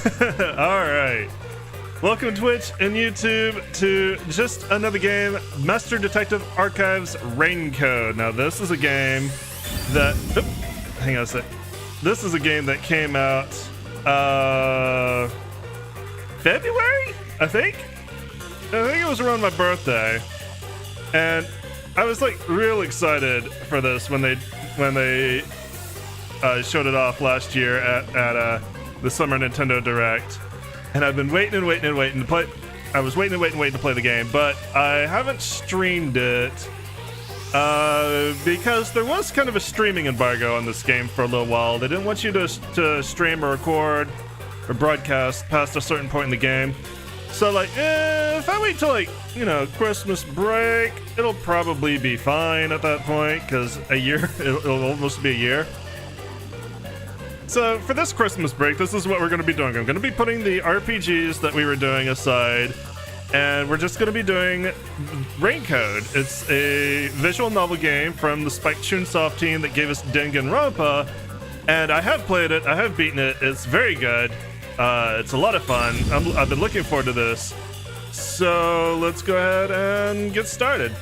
Alright. Welcome Twitch and YouTube to just another game, Master Detective Archives Raincode. Now this is a game that, hang on a sec. This is a game that came out, February, I think it was around my birthday. And I was like real excited for this when they showed it off last year at the Summer Nintendo Direct, and I've been waiting to play. I was waiting to play the game, but I haven't streamed it because there was kind of a streaming embargo on this game for a little while. They didn't want you to stream or record or broadcast past a certain point in the game. So like, if I wait till like, you know, Christmas break, it'll probably be fine at that point, because a year, it'll almost be a year. So for this Christmas break, this is what we're going to be doing. I'm going to be putting the RPGs that we were doing aside, and we're just going to be doing Raincode. It's a visual novel game from the Spike Chunsoft team that gave us Danganronpa, and I have played it, I have beaten it, it's very good. It's a lot of fun. I've been looking forward to this. So let's go ahead and get started.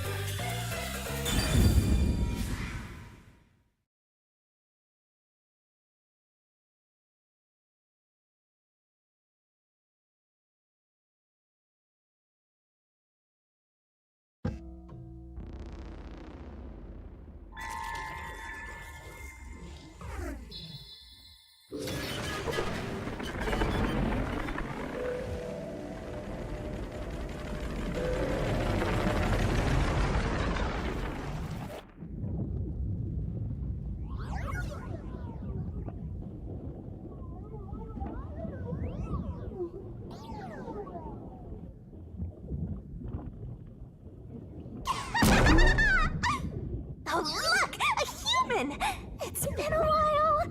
Oh, look! A human! It's been a while!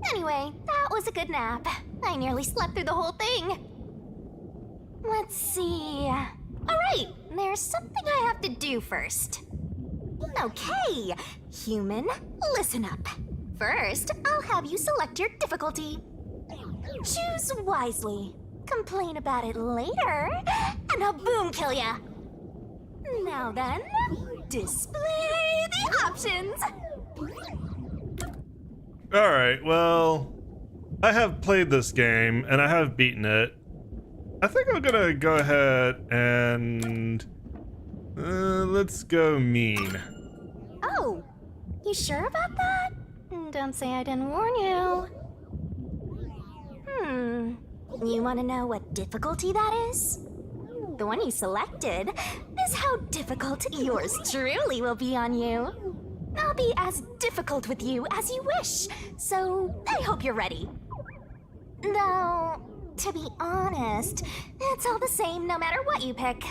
Anyway, that was a good nap. I nearly slept through the whole thing. Let's see... Alright, there's something I have to do first. Okay, human, listen up. First, I'll have you select your difficulty. Choose wisely. Complain about it later, and I'll boom kill ya. Now then, display the options. Alright, well, I have played this game, and I have beaten it. I think I'm gonna go ahead and... let's go mean. Oh, you sure about that? Don't say I didn't warn you. You want to know what difficulty that is? The one you selected is how difficult yours truly will be on you. I'll be as difficult with you as you wish, so I hope you're ready. Though, to be honest, it's all the same no matter what you pick.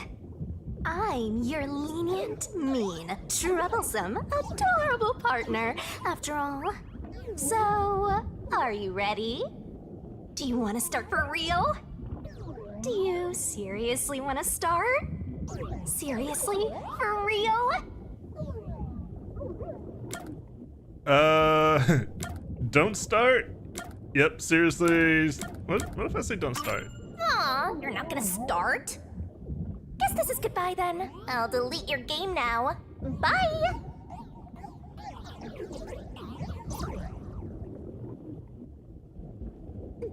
I'm your lenient, mean, troublesome, adorable partner, after all. So, are you ready? Do you want to start for real? Do you seriously want to start? Seriously? For real? Don't start? Yep, seriously. What if I say don't start? Aw, you're not gonna start? Guess this is goodbye then. I'll delete your game now. Bye!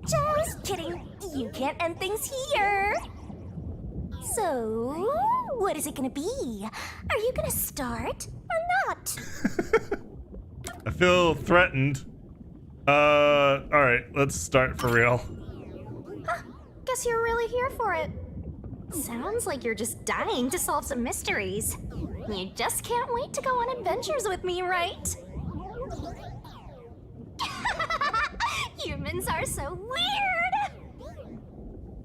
Just kidding. You can't end things here. So, what is it gonna be? Are you gonna start or not? I feel threatened. Alright, let's start for real. Guess you're really here for it. Sounds like you're just dying to solve some mysteries. You just can't wait to go on adventures with me, right? Humans are so weird!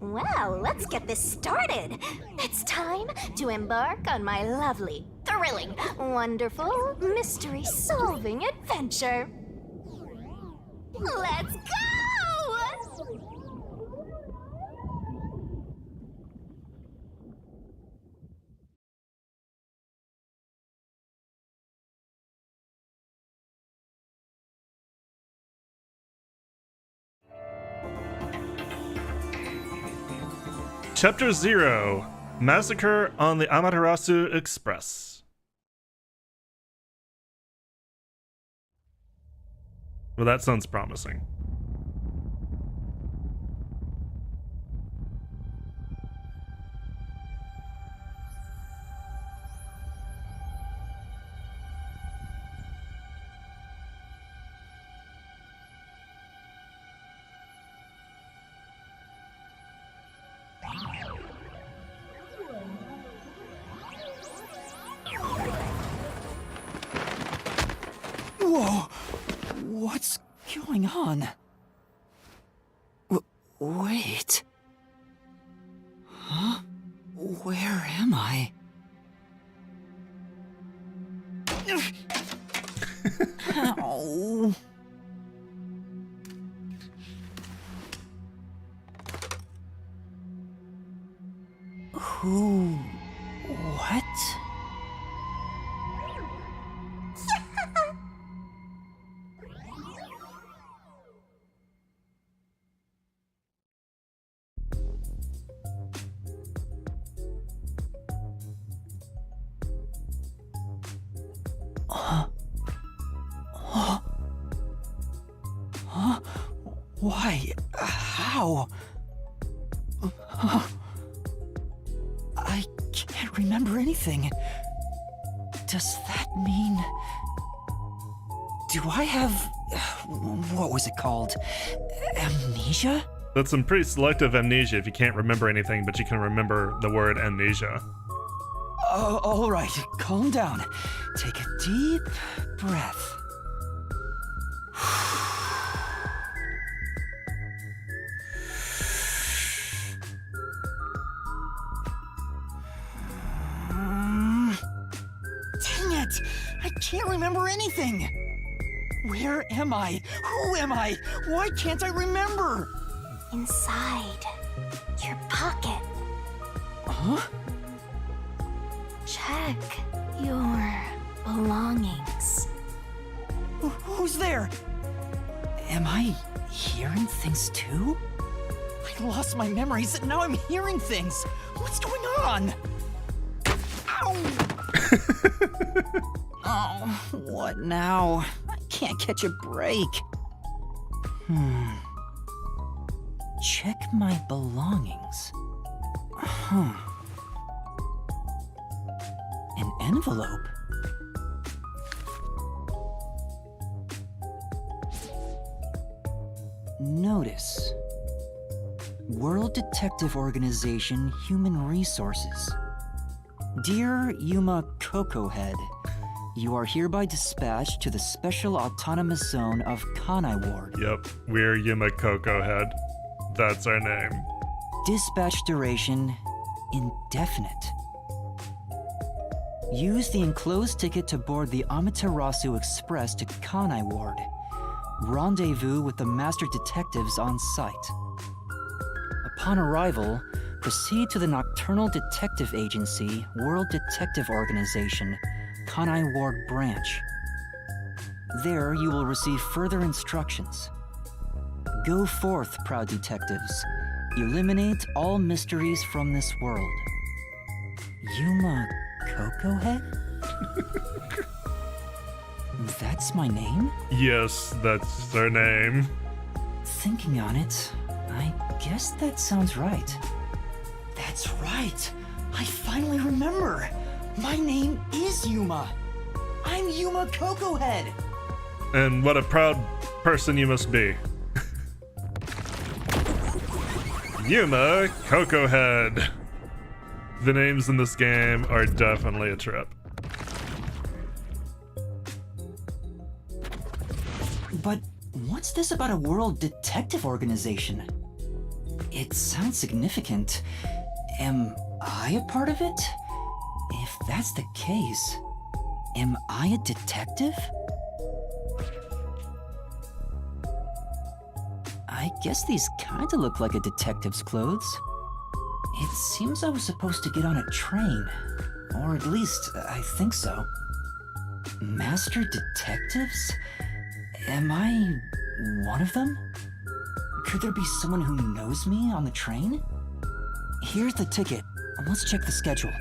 Well, let's get this started. It's time to embark on my lovely, thrilling, wonderful, mystery-solving adventure. Let's go! Chapter 0, Massacre on the Amaterasu Express. Well, that sounds promising. Whoa! What's going on? Wait. Huh? Where am I? Ow. Who? What? Why? How? I can't remember anything. Does that mean... Do I have... What was it called? Amnesia? That's some pretty selective amnesia if you can't remember anything, but you can remember the word amnesia. All right, calm down. Take a deep breath. Dang it! I can't remember anything! Where am I? Who am I? Why can't I remember? Inside your pocket. Huh? Check your belongings. Who's there? Am I hearing things too? I lost my memories and now I'm hearing things. What's going on? Ow! Oh, what now? I can't catch a break. Check my belongings. Huh. An envelope? Notice. World Detective Organization Human Resources. Dear Yuma Cocohead, you are hereby dispatched to the Special Autonomous Zone of Kanai Ward. Yep, we're Yuma Cocohead. That's our name. Dispatch duration indefinite. Use the enclosed ticket to board the Amaterasu Express to Kanai Ward. Rendezvous with the master detectives on site. Upon arrival, proceed to the Nocturnal Detective Agency, World Detective Organization, Kanai Ward Branch. There you will receive further instructions. Go forth, proud detectives. Eliminate all mysteries from this world. Yuma Cocohead? That's my name? Yes, that's our name. Thinking on it, I guess that sounds right. That's right! I finally remember! My name is Yuma! I'm Yuma Cocohead! And what a proud person you must be. Yuma Cocohead. The names in this game are definitely a trip. But what's this about a World Detective Organization? It sounds significant. Am I a part of it? If that's the case, am I a detective? I guess these kinda look like a detective's clothes. It seems I was supposed to get on a train. Or at least, I think so. Master detectives? Am I one of them? Could there be someone who knows me on the train? Here's the ticket. Let's check the schedule.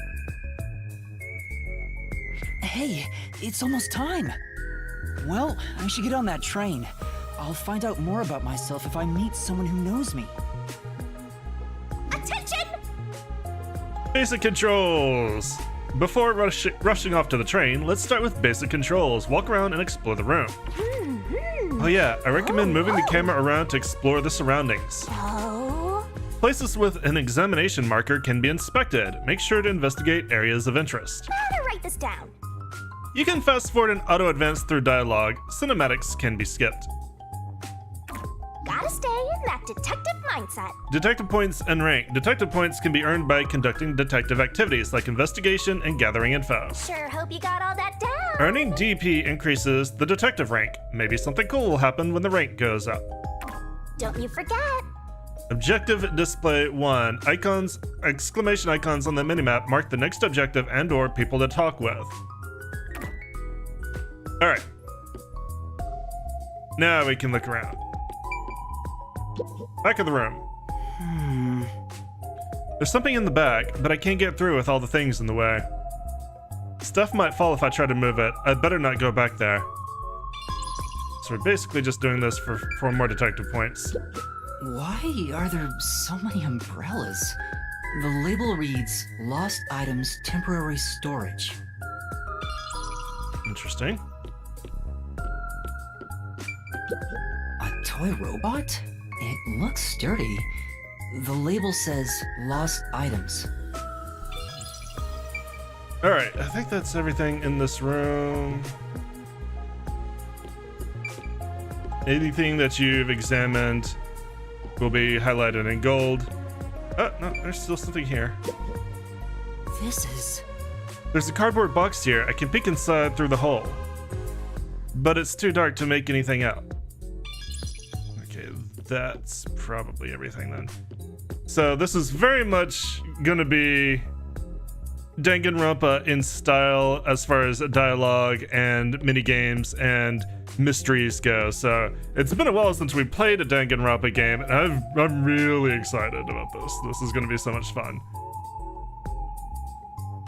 Hey, it's almost time. Well, I should get on that train. I'll find out more about myself if I meet someone who knows me. Attention! Basic controls. Before rushing off to the train, let's start with basic controls. Walk around and explore the room. Oh yeah, I recommend moving the camera around to explore the surroundings. Oh? Places with an examination marker can be inspected. Make sure to investigate areas of interest. I'm gonna write this down. You can fast forward and auto advance through dialogue. Cinematics can be skipped. Gotta stay in that detective mindset. Detective points and rank. Detective points can be earned by conducting detective activities like investigation and gathering info. Sure hope you got all that down. Earning DP increases the detective rank. Maybe something cool will happen when the rank goes up. Don't you forget. Objective display 1. Icons, exclamation icons on the minimap mark the next objective and or people to talk with. Alright. Now we can look around. Back of the room. There's something in the back, but I can't get through with all the things in the way. Stuff might fall if I try to move it. I'd better not go back there. So we're basically just doing this for more detective points. Why are there so many umbrellas? The label reads, Lost Items Temporary Storage. Interesting. A toy robot? It looks sturdy. The label says, Lost Items. Alright, I think that's everything in this room. Anything that you've examined will be highlighted in gold. Oh, no, there's still something here. This is... There's a cardboard box here. I can peek inside through the hole. But it's too dark to make anything out. Okay, that's probably everything then. So this is very much gonna be Danganronpa in style as far as dialogue and mini-games and mysteries go. So it's been a while since we played a Danganronpa game, and I'm really excited about this. This is gonna be so much fun.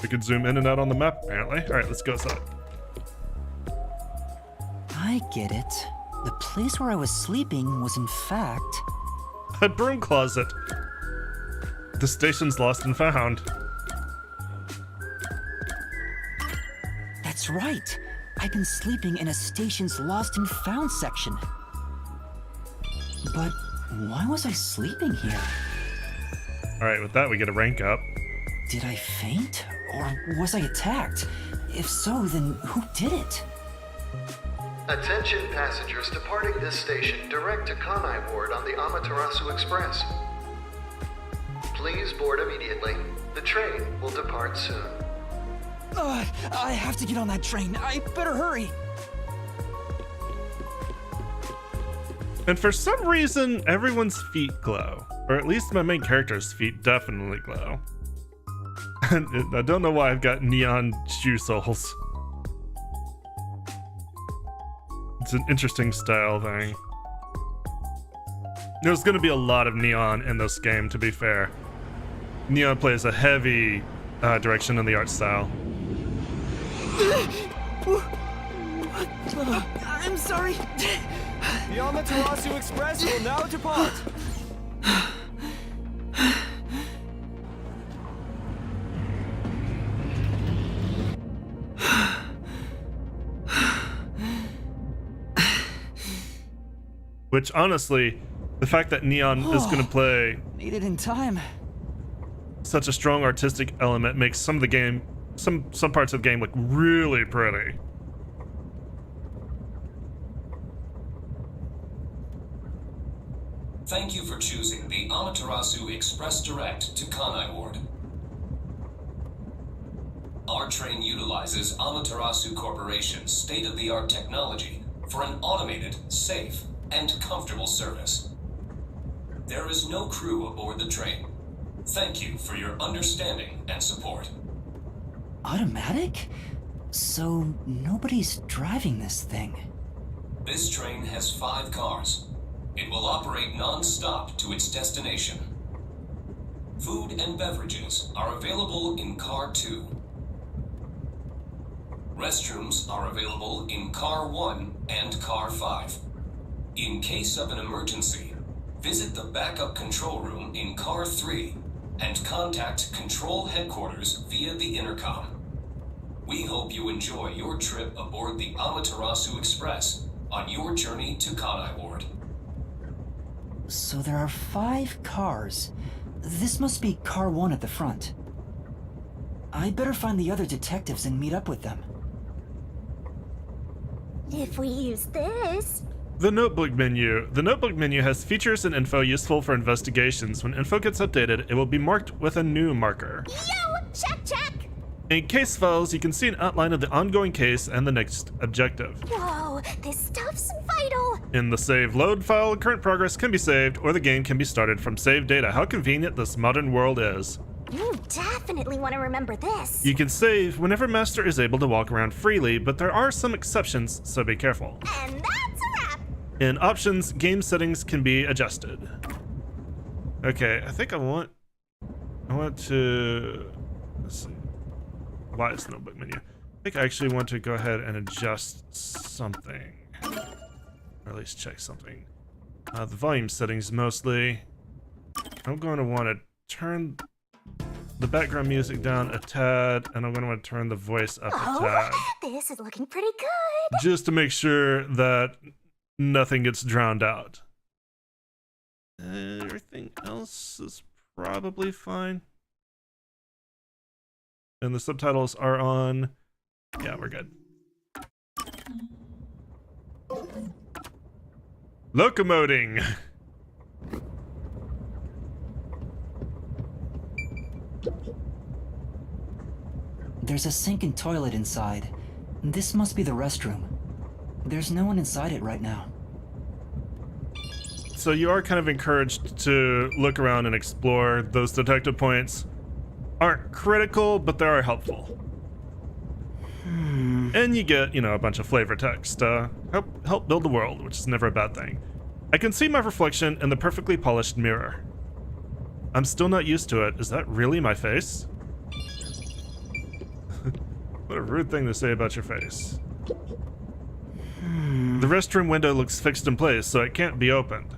We could zoom in and out on the map, apparently. All right, let's go outside. I get it. The place where I was sleeping was in fact... A broom closet. The station's lost and found. That's right. I've been sleeping in a station's lost and found section. But why was I sleeping here? All right, with that, we get a rank up. Did I faint? Or was I attacked? If so, then who did it? Attention passengers departing this station direct to Kanai Ward on the Amaterasu Express. Please board immediately. The train will depart soon. I have to get on that train. I better hurry. And for some reason, everyone's feet glow. Or at least my main character's feet definitely glow. And I don't know why I've got neon shoe soles. It's an interesting style thing. There's going to be a lot of neon in this game, to be fair. Neon plays a heavy direction in the art style. I'm sorry. The Amaterasu Express will now depart. Which, honestly, the fact that neon is going to play Made it in time. such a strong artistic element makes some of the game, some parts of the game look really pretty. Thank you for choosing the Amaterasu Express Direct to Kanai Ward. Our train utilizes Amaterasu Corporation's state-of-the-art technology for an automated, safe, and comfortable service. There is no crew aboard the train. Thank you for your understanding and support. Automatic? So nobody's driving this thing. This train has 5 cars. It will operate non-stop to its destination. Food and beverages are available in Car 2. Restrooms are available in Car 1 and Car 5. In case of an emergency, visit the backup control room in Car 3 and contact Control Headquarters via the intercom. We hope you enjoy your trip aboard the Amaterasu Express on your journey to Kanai Ward. So there are 5 cars. This must be car 1 at the front. I'd better find the other detectives and meet up with them. If we use this... The Notebook menu. The Notebook menu has features and info useful for investigations. When info gets updated, it will be marked with a new marker. Yo! Check, check! In case files, you can see an outline of the ongoing case and the next objective. Whoa, this stuff's vital! In the save load file, current progress can be saved or the game can be started from saved data. How convenient this modern world is. You definitely want to remember this. You can save whenever Master is able to walk around freely, but there are some exceptions, so be careful. And that's a wrap! In options, game settings can be adjusted. Okay, I think I want to, let's see. Why is Notebook menu? I think I actually want to go ahead and adjust something. Or at least check something. The volume settings mostly. I'm going to want to turn the background music down a tad, and I'm going to want to turn the voice up a tad. This is looking pretty good. Just to make sure that nothing gets drowned out. Everything else is probably fine. And the subtitles are on. Yeah, we're good. Locomoting. There's a sink and toilet inside. This must be the restroom. There's no one inside it right now. So you are kind of encouraged to look around and explore. Those detective points aren't critical, but they are helpful. And you get, you know, a bunch of flavor text to help build the world, which is never a bad thing. I can see my reflection in the perfectly polished mirror. I'm still not used to it. Is that really my face? What a rude thing to say about your face. The restroom window looks fixed in place, so it can't be opened.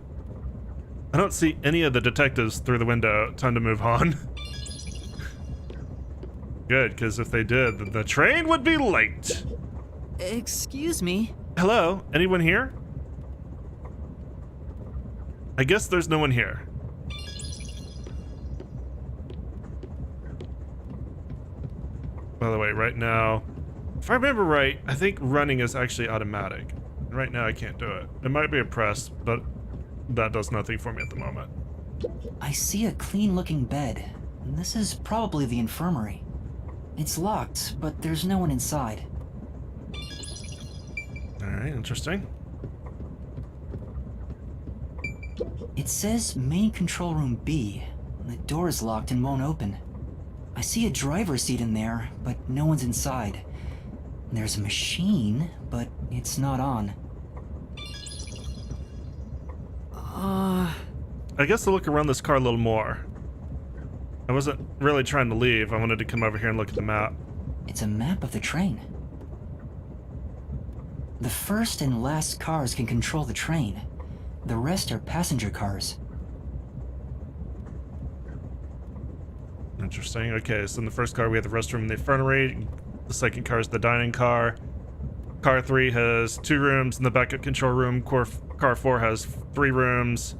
I don't see any of the detectives through the window. Time to move on. Good, because if they did, then the train would be late. Excuse me? Hello? Anyone here? I guess there's no one here. By the way, right now, if I remember right, I think running is actually automatic. And right now I can't do it. It might be a press, but that does nothing for me at the moment. I see a clean-looking bed. This is probably the infirmary. It's locked, but there's no one inside. Alright, interesting. It says main control room B. The door is locked and won't open. I see a driver's seat in there, but no one's inside. There's a machine, but it's not on. I guess I'll look around this car a little more. I wasn't really trying to leave. I wanted to come over here and look at the map. It's a map of the train. The first and last cars can control the train. The rest are passenger cars. Interesting. Okay, so in the first car we have the restroom and the infirmary. The second car is the dining car. Car 3 has 2 rooms in the backup control room. Car 4 has 3 rooms.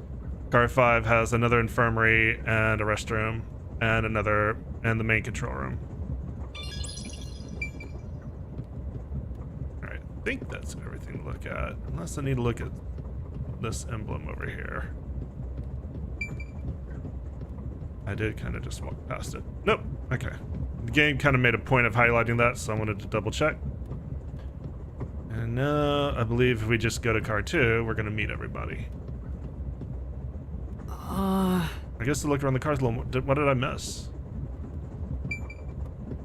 Car 5 has another infirmary and a restroom and the main control room. Alright, I think that's everything to look at. Unless I need to look at this emblem over here. I did kind of just walk past it. Nope. Okay. The game kind of made a point of highlighting that, so I wanted to double check. And now, I believe if we just go to car 2, we're going to meet everybody. I guess to look around the cars a little more. What did I miss?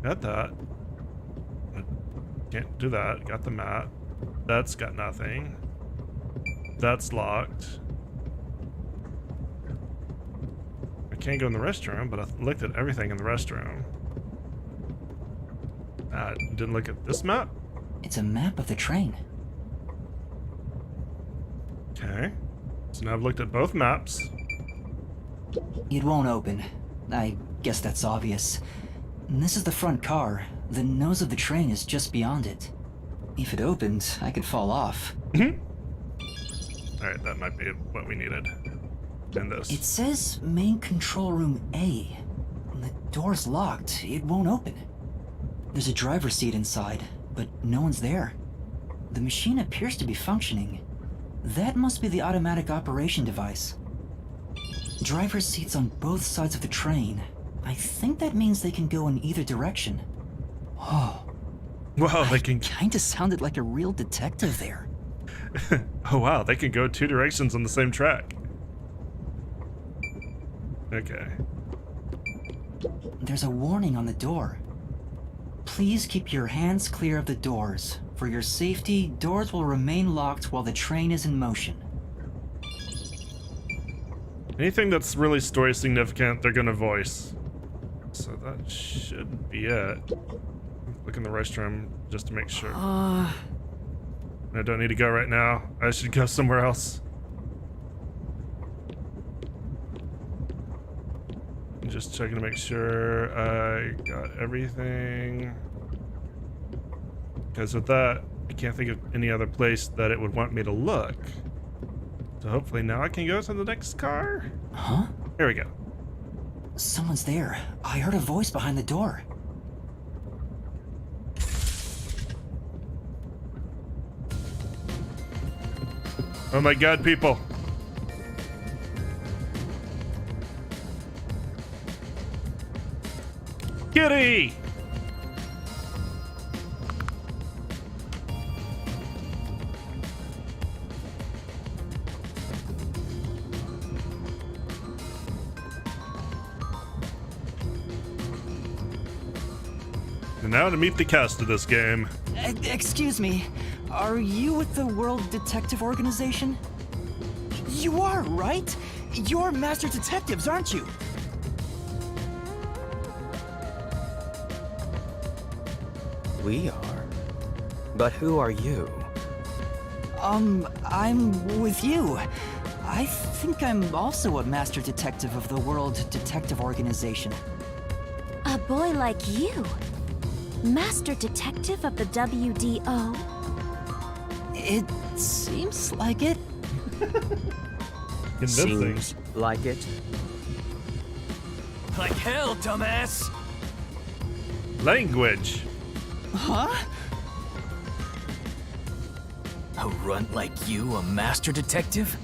Got that. Can't do that. Got the mat. That's got nothing. That's locked. I can't go in the restroom, but I looked at everything in the restroom. Didn't look at this map? It's a map of the train. Okay. So now I've looked at both maps. It won't open. I guess that's obvious. And this is the front car. The nose of the train is just beyond it. If it opened, I could fall off. Alright, that might be what we needed. In this. It says main control room A. The door's locked. It won't open. There's a driver's seat inside, but no one's there. The machine appears to be functioning. That must be the automatic operation device. Driver's seats on both sides of the train. I think that means they can go in either direction. Oh, Wow, they can. kinda sounded like a real detective there. Oh wow, they can go 2 directions on the same track. Okay. There's a warning on the door. Please keep your hands clear of the doors. For your safety, doors will remain locked while the train is in motion. Anything that's really story significant, they're gonna voice. So that should be it. Look in the restroom just to make sure. I don't need to go right now. I should go somewhere else. Just checking to make sure I got everything. Because with that, I can't think of any other place that it would want me to look. So hopefully now I can go to the next car. Huh? Here we go. Someone's there. I heard a voice behind the door. Oh my god, people. Kitty! And now to meet the cast of this game. Excuse me. Are you with the World Detective Organization? You are, right? You're master detectives, aren't you? We are. But who are you? I'm with you. I think I'm also a master detective of the World Detective Organization. A boy like you? Master detective of the WDO? It seems like it. Convincing. Seems like it. Like hell, dumbass! Language. Huh? A runt like you, a master detective?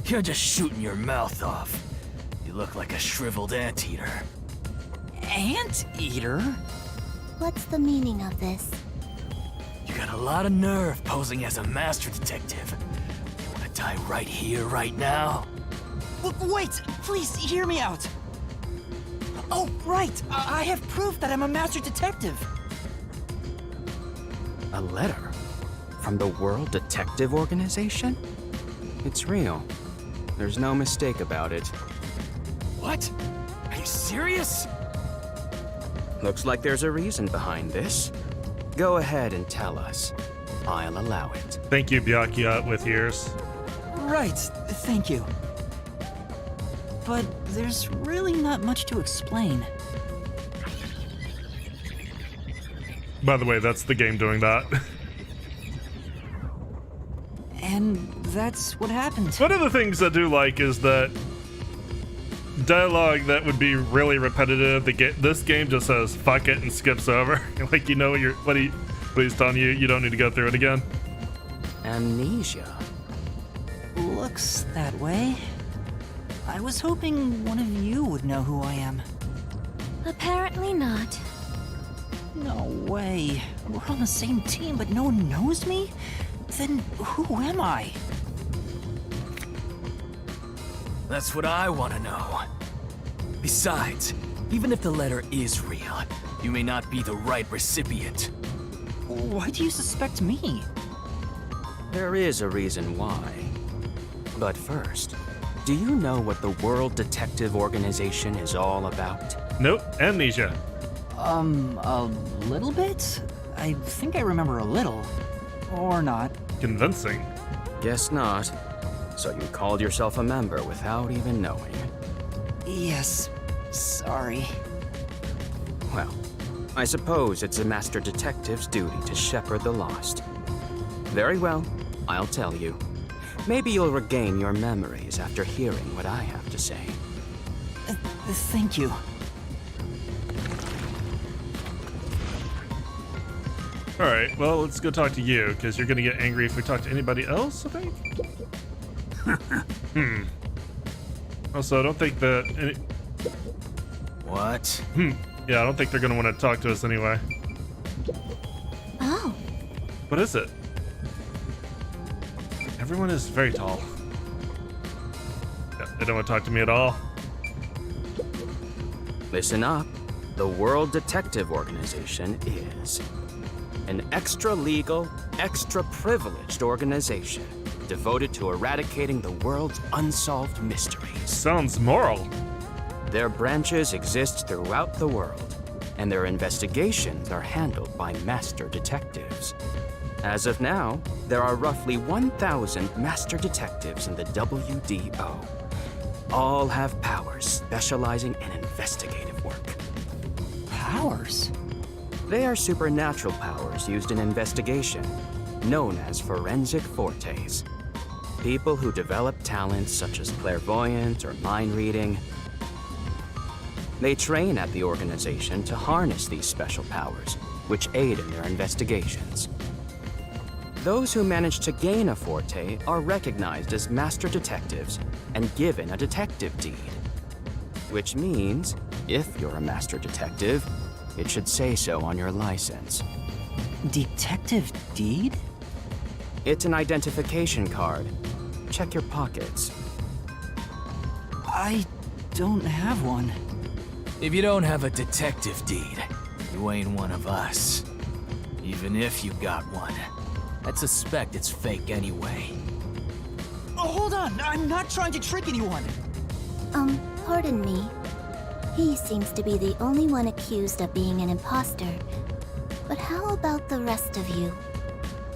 You're just shooting your mouth off. You look like a shriveled anteater. Anteater? What's the meaning of this? You got a lot of nerve posing as a master detective. You wanna die right here, right now? Wait, please hear me out. Oh, right. I have proof that I'm a master detective. A letter? From the World Detective Organization? It's real. There's no mistake about it. What? Are you serious? Looks like there's a reason behind this. Go ahead and tell us. I'll allow it. Thank you, Byakuya with ears. Right, thank you. But there's really not much to explain. By the way, that's the game doing that. And that's what happened. One of the things I do like is that dialogue that would be really repetitive. This game just says "fuck it" and skips over. Like you know what he's telling you. You don't need to go through it again. Amnesia. Looks that way. I was hoping one of you would know who I am. Apparently not. No way. We're on the same team, but no one knows me? Then who am I? That's what I want to know. Besides, even if the letter is real, you may not be the right recipient. Why do you suspect me? There is a reason why. But first, Do you know what the World Detective Organization is all about? Nope, amnesia. A little bit? I think I remember a little. Or not. Convincing. Guess not. So you called yourself a member without even knowing. Yes, sorry. Well, I suppose it's a Master Detective's duty to shepherd the lost. Very well, I'll tell you. Maybe you'll regain your memories after hearing what I have to say. Thank you. Alright, well, let's go talk to you, because you're gonna get angry if we talk to anybody else, I think? Also, I don't think that... What? Yeah, I don't think they're gonna want to talk to us anyway. Oh, What is it? Everyone is very tall. Yeah, they don't want to talk to me at all. Listen up. The World Detective Organization is an extra-legal, extra-privileged organization devoted to eradicating the world's unsolved mysteries. Sounds moral. Their branches exist throughout the world, and their investigations are handled by master detectives. As of now, there are roughly 1,000 master detectives in the WDO. All have powers specializing in investigative work. Powers? They are supernatural powers used in investigation, known as forensic fortes. People who develop talents such as clairvoyance or mind reading. They train at the organization to harness these special powers, which aid in their investigations. Those who manage to gain a forte are recognized as master detectives and given a detective deed. Which means, if you're a master detective, it should say so on your license. Detective deed? It's an identification card. Check your pockets. I don't have one. If you don't have a detective deed, you ain't one of us. Even if you got one, I'd suspect it's fake anyway. Oh, hold on, I'm not trying to trick anyone. Pardon me. He seems to be the only one accused of being an imposter. But how about the rest of you?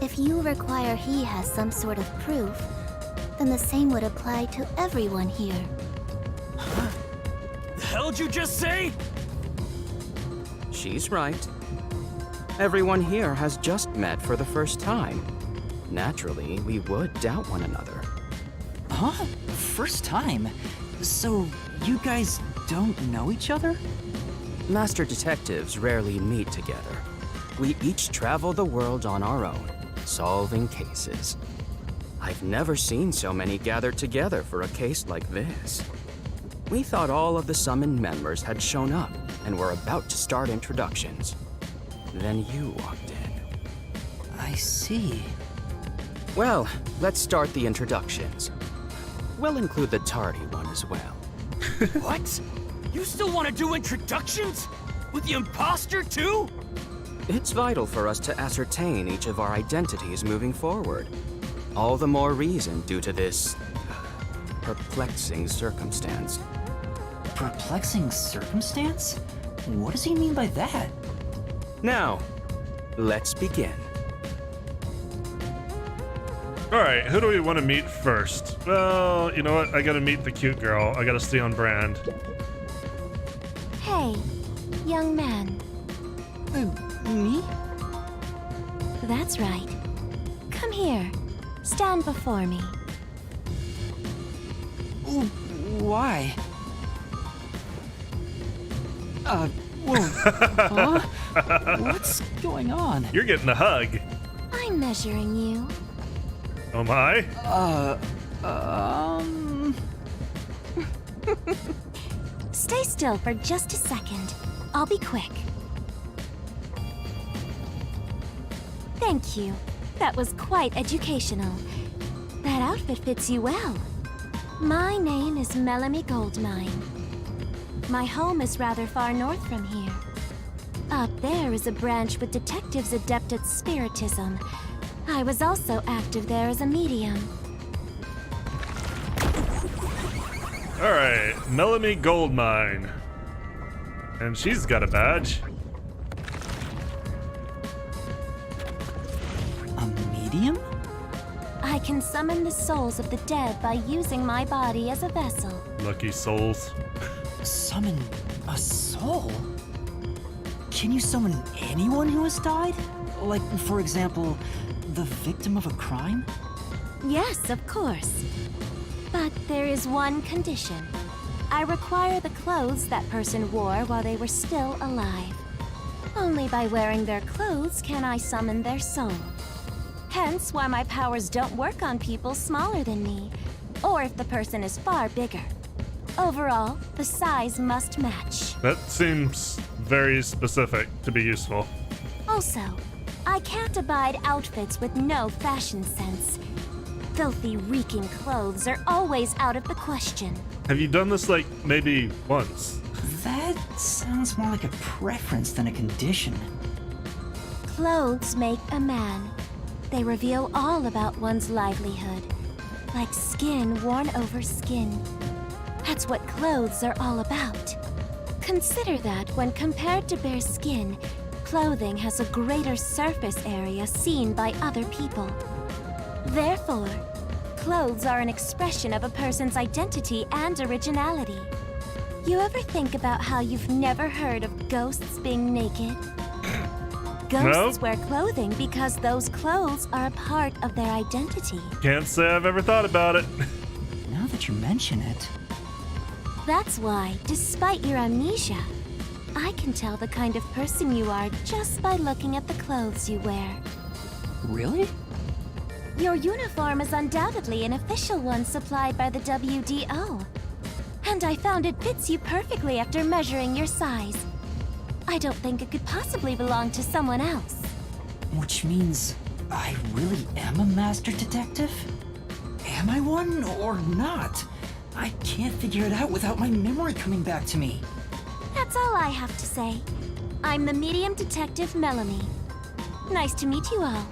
If you require he has some sort of proof, then the same would apply to everyone here. The hell'd you just say? She's right. Everyone here has just met for the first time. Naturally, we would doubt one another. Huh? First time? So, you guys don't know each other? Master detectives rarely meet together. We each travel the world on our own, solving cases. I've never seen so many gathered together for a case like this. We thought all of the summoned members had shown up and were about to start introductions. Then you walked in. I see. Well, let's start the introductions. We'll include the tardy one as well. What? You still want to do introductions? With the imposter too? It's vital for us to ascertain each of our identities moving forward. All the more reason due to this perplexing circumstance. Perplexing circumstance? What does he mean by that? Now, let's begin. Alright, who do we want to meet first? Well, you know what? I gotta meet the cute girl. I gotta stay on brand. hey, young man. Me? That's right. Come here. Stand before me. Why? Whoa. Huh? What's going on? You're getting a hug. I'm measuring you. Oh my? Stay still for just a second. I'll be quick. Thank you. That was quite educational. That outfit fits you well. My name is Melanie Goldmine. My home is rather far north from here. Up there is a branch with detectives adept at spiritism. I was also active there as a medium. Alright, Melanie Goldmine. And she's got a badge. A medium? I can summon the souls of the dead by using my body as a vessel. Lucky souls. Summon a soul? Can you summon anyone who has died? Like, for example, the victim of a crime? Yes, of course. But there is one condition. I require the clothes that person wore while they were still alive. Only by wearing their clothes can I summon their soul. Hence why my powers don't work on people smaller than me, or if the person is far bigger. Overall, the size must match. That seems very specific to be useful. Also, I can't abide outfits with no fashion sense. Filthy, reeking clothes are always out of the question. Have you done this, like, maybe once? That sounds more like a preference than a condition. Clothes make a man. They reveal all about one's livelihood, like skin worn over skin. That's what clothes are all about. Consider that when compared to bare skin, clothing has a greater surface area seen by other people. Therefore, clothes are an expression of a person's identity and originality. You ever think about how you've never heard of ghosts being naked? Ghosts wear clothing because those clothes are a part of their identity. Can't say I've ever thought about it. Now that you mention it. That's why, despite your amnesia, I can tell the kind of person you are just by looking at the clothes you wear. Really? Your uniform is undoubtedly an official one supplied by the WDO. And I found it fits you perfectly after measuring your size. I don't think it could possibly belong to someone else. Which means I really am a master detective? Am I one or not? I can't figure it out without my memory coming back to me. That's all I have to say. I'm the medium detective Melanie. Nice to meet you all.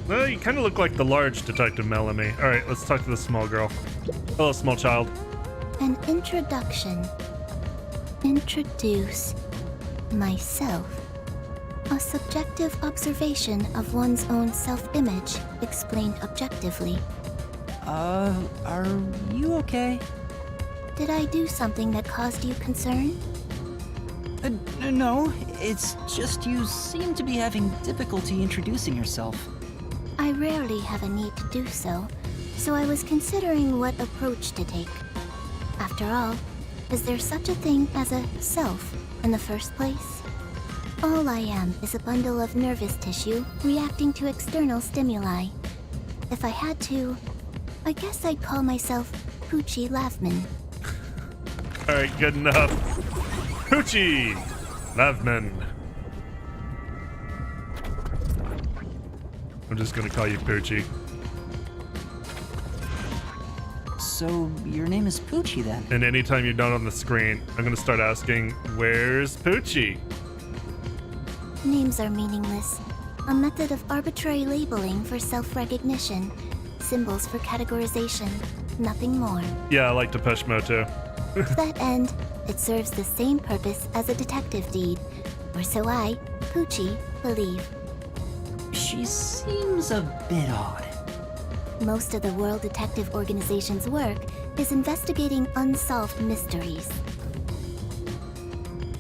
Well, you kind of look like the large Detective Melanie. Alright, let's talk to the small girl. Hello, small child. An introduction. Introduce myself. A subjective observation of one's own self-image, explained objectively. Are you okay? Did I do something that caused you concern? No, it's just you seem to be having difficulty introducing yourself. I rarely have a need to do so, so I was considering what approach to take. After all, is there such a thing as a self in the first place? All I am is a bundle of nervous tissue reacting to external stimuli. If I had to, I guess I'd call myself Poochie Lavman. Alright, good enough. Poochie Lavman. I'm just gonna call you Poochie. So, your name is Poochie then? And anytime you're not on the screen, I'm gonna start asking, where's Poochie? Names are meaningless. A method of arbitrary labeling for self-recognition. Symbols for categorization. Nothing more. Yeah, I like Depeche Mode too. To that end, it serves the same purpose as a detective deed. Or so I, Poochie, believe. She seems a bit odd. Most of the World Detective Organization's work is investigating unsolved mysteries.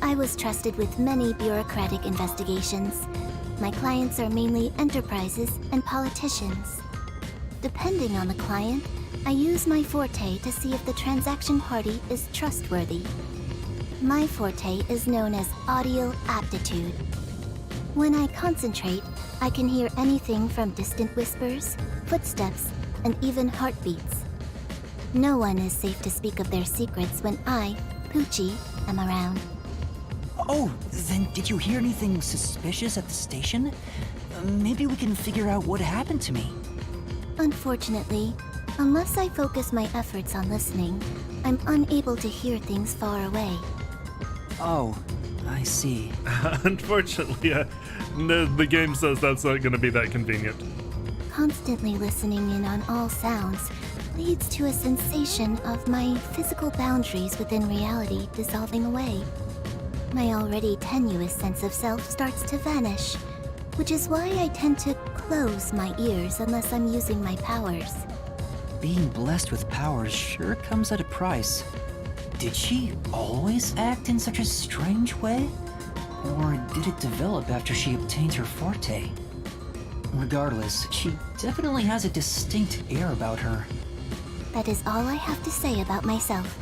I was trusted with many bureaucratic investigations. My clients are mainly enterprises and politicians. Depending on the client, I use my forte to see if the transaction party is trustworthy. My forte is known as audio aptitude. When I concentrate, I can hear anything from distant whispers, footsteps, and even heartbeats. No one is safe to speak of their secrets when I, Poochie, am around. Oh, then did you hear anything suspicious at the station? Maybe we can figure out what happened to me. Unfortunately, unless I focus my efforts on listening, I'm unable to hear things far away. Oh, I see. Unfortunately, no, the game says that's not gonna be that convenient. Constantly listening in on all sounds, leads to a sensation of my physical boundaries within reality dissolving away. My already tenuous sense of self starts to vanish, which is why I tend to close my ears unless I'm using my powers. Being blessed with powers sure comes at a price. Did she always act in such a strange way? Or did it develop after she obtained her forte? Regardless, she definitely has a distinct air about her. That is all I have to say about myself.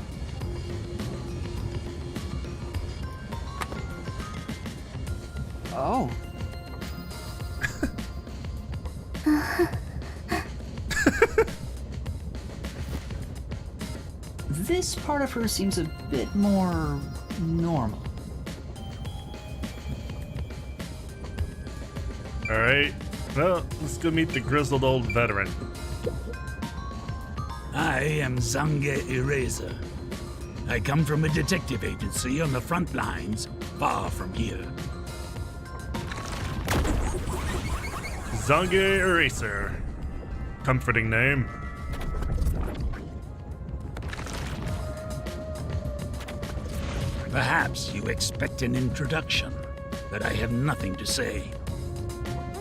Oh. This part of her seems a bit more normal. Alright, well, let's go meet the grizzled old veteran. I am Zange Eraser. I come from a detective agency on the front lines, far from here. Zange Eraser. Comforting name. Perhaps you expect an introduction, but I have nothing to say.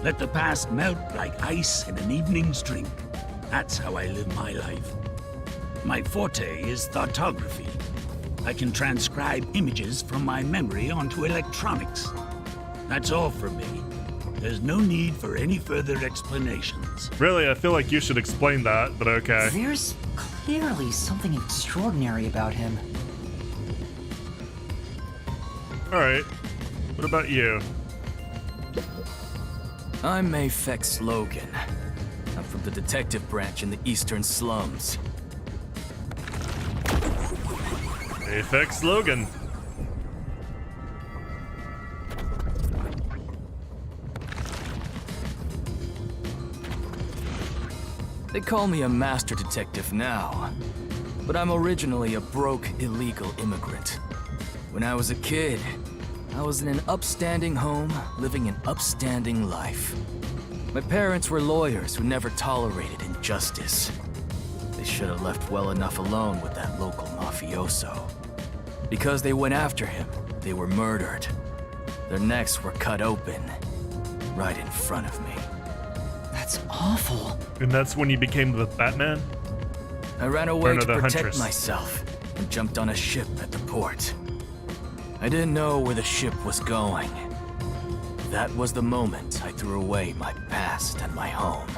Let the past melt like ice in an evening's drink. That's how I live my life. My forte is thoughtography. I can transcribe images from my memory onto electronics. That's all for me. There's no need for any further explanations. Really, I feel like you should explain that, but okay. There's clearly something extraordinary about him. Alright, what about you? I'm Mayfex Logan. I'm from the detective branch in the eastern slums. Aphex Logan. They call me a master detective now, but I'm originally a broke, illegal immigrant. When I was a kid, I was in an upstanding home, living an upstanding life. My parents were lawyers who never tolerated injustice. They should have left well enough alone with that local mafioso. Because they went after him, they were murdered. Their necks were cut open, right in front of me. That's awful. And that's when you became the Batman? I ran away to the protect Huntress. myself and jumped on a ship at the port. I didn't know where the ship was going. That was the moment I threw away my past and my home.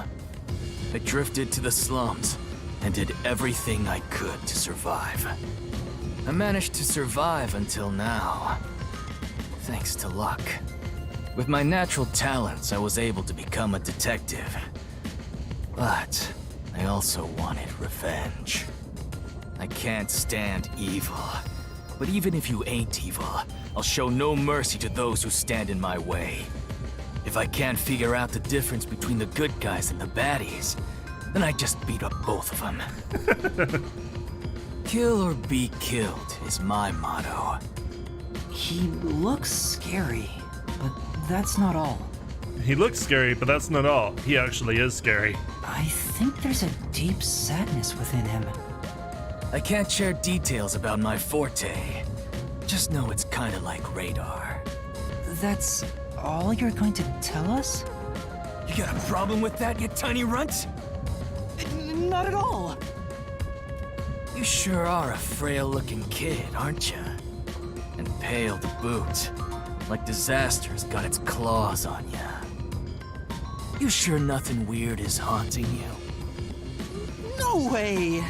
I drifted to the slums and did everything I could to survive. I managed to survive until now, thanks to luck. With my natural talents, I was able to become a detective. But I also wanted revenge. I can't stand evil. But even if you ain't evil, I'll show no mercy to those who stand in my way. If I can't figure out the difference between the good guys and the baddies, then I just beat up both of them. Kill or be killed is my motto. He looks scary, but that's not all. He looks scary, but that's not all. He actually is scary. I think there's a deep sadness within him. I can't share details about my forte. Just know it's kinda like radar. That's all you're going to tell us? You got a problem with that, you tiny runt? Not at all. You sure are a frail-looking kid, aren't you? And pale to boot, like disaster's got its claws on you. You sure nothing weird is haunting you? No way!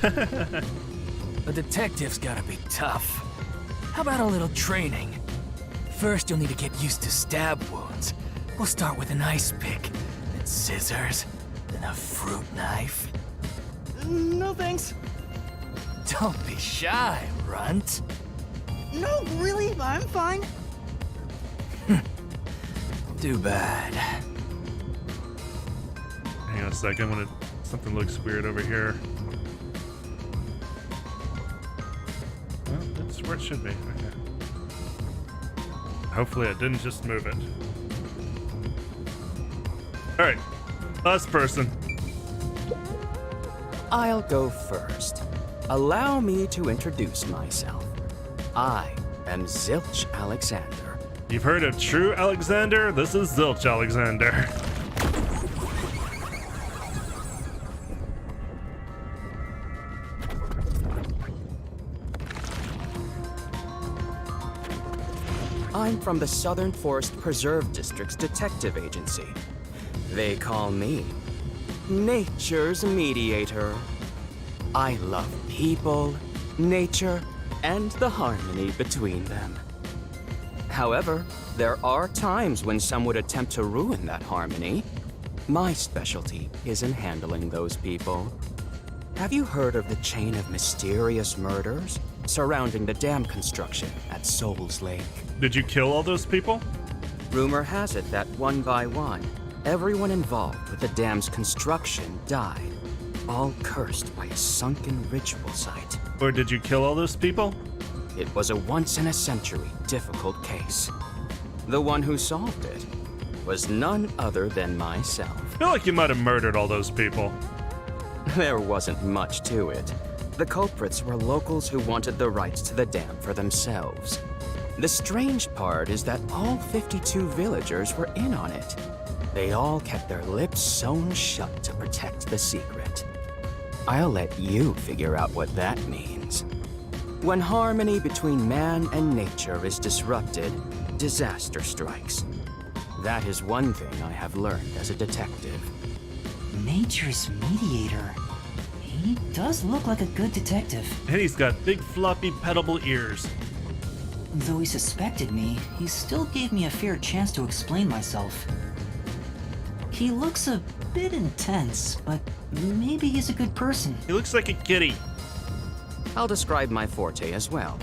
A detective's gotta be tough. How about a little training? First, you'll need to get used to stab wounds. We'll start with an ice pick, then scissors, then a fruit knife. No thanks. Don't be shy, runt. No, really, I'm fine. Too bad. Hang on a second, something looks weird over here. Well, that's where it should be. Okay. Hopefully I didn't just move it. Alright, last person. I'll go first. Allow me to introduce myself. I am Zilch Alexander. You've heard of True Alexander? This is Zilch Alexander. I'm from the Southern Forest Preserve District's detective agency. They call me Nature's Mediator. I love people, nature, and the harmony between them. However, there are times when some would attempt to ruin that harmony. My specialty is in handling those people. Have you heard of the chain of mysterious murders surrounding the dam construction at Souls Lake? Did you kill all those people? Rumor has it that one by one, everyone involved with the dam's construction died, all cursed by a sunken ritual site. Or did you kill all those people? It was a once-in-a-century difficult case. The one who solved it was none other than myself. I feel like you might have murdered all those people. There wasn't much to it. The culprits were locals who wanted the rights to the dam for themselves. The strange part is that all 52 villagers were in on it. They all kept their lips sewn shut to protect the secret. I'll let you figure out what that means. When harmony between man and nature is disrupted, disaster strikes. That is one thing I have learned as a detective. Nature's mediator. He does look like a good detective. And he's got big floppy petable ears. Though he suspected me, he still gave me a fair chance to explain myself. He looks a bit intense, but maybe he's a good person. He looks like a kitty. I'll describe my forte as well.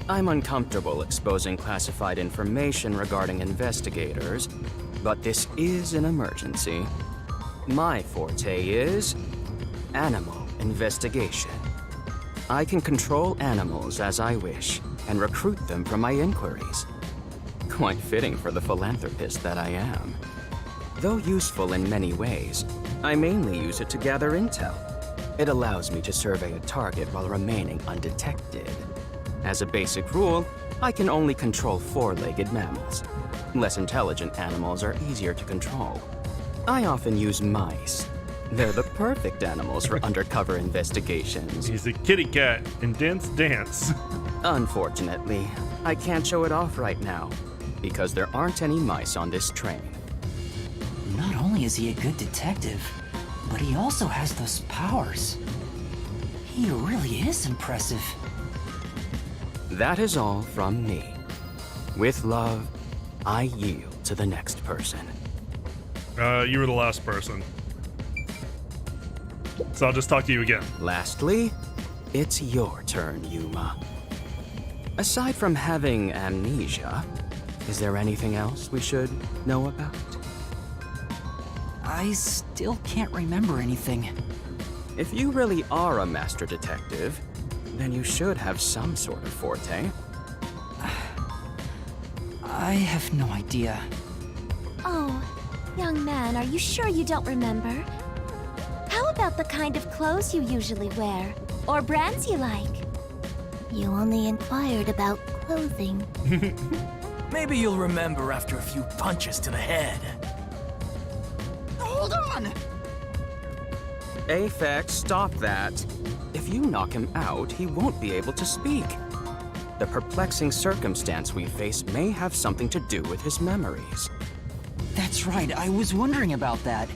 I'm uncomfortable exposing classified information regarding investigators, but this is an emergency. My forte is animal investigation. I can control animals as I wish and recruit them for my inquiries. Quite fitting for the philanthropist that I am. Though useful in many ways, I mainly use it to gather intel. It allows me to survey a target while remaining undetected. As a basic rule, I can only control four-legged mammals. Less intelligent animals are easier to control. I often use mice. They're the perfect animals for undercover investigations. He's a kitty cat in Dance. Unfortunately, I can't show it off right now, because there aren't any mice on this train. Not only is he a good detective, but he also has those powers. He really is impressive. That is all from me. With love, I yield to the next person. You were the last person. So I'll just talk to you again. Lastly, it's your turn, Yuma. Aside from having amnesia, is there anything else we should know about? I still can't remember anything. If you really are a master detective, then you should have some sort of forte. I have no idea. Oh, young man, are you sure you don't remember? How about the kind of clothes you usually wear? Or brands you like? You only inquired about clothing. Maybe you'll remember after a few punches to the head. Hold on! Aphex, stop that. If you knock him out, he won't be able to speak. The perplexing circumstance we face may have something to do with his memories. That's right, I was wondering about that.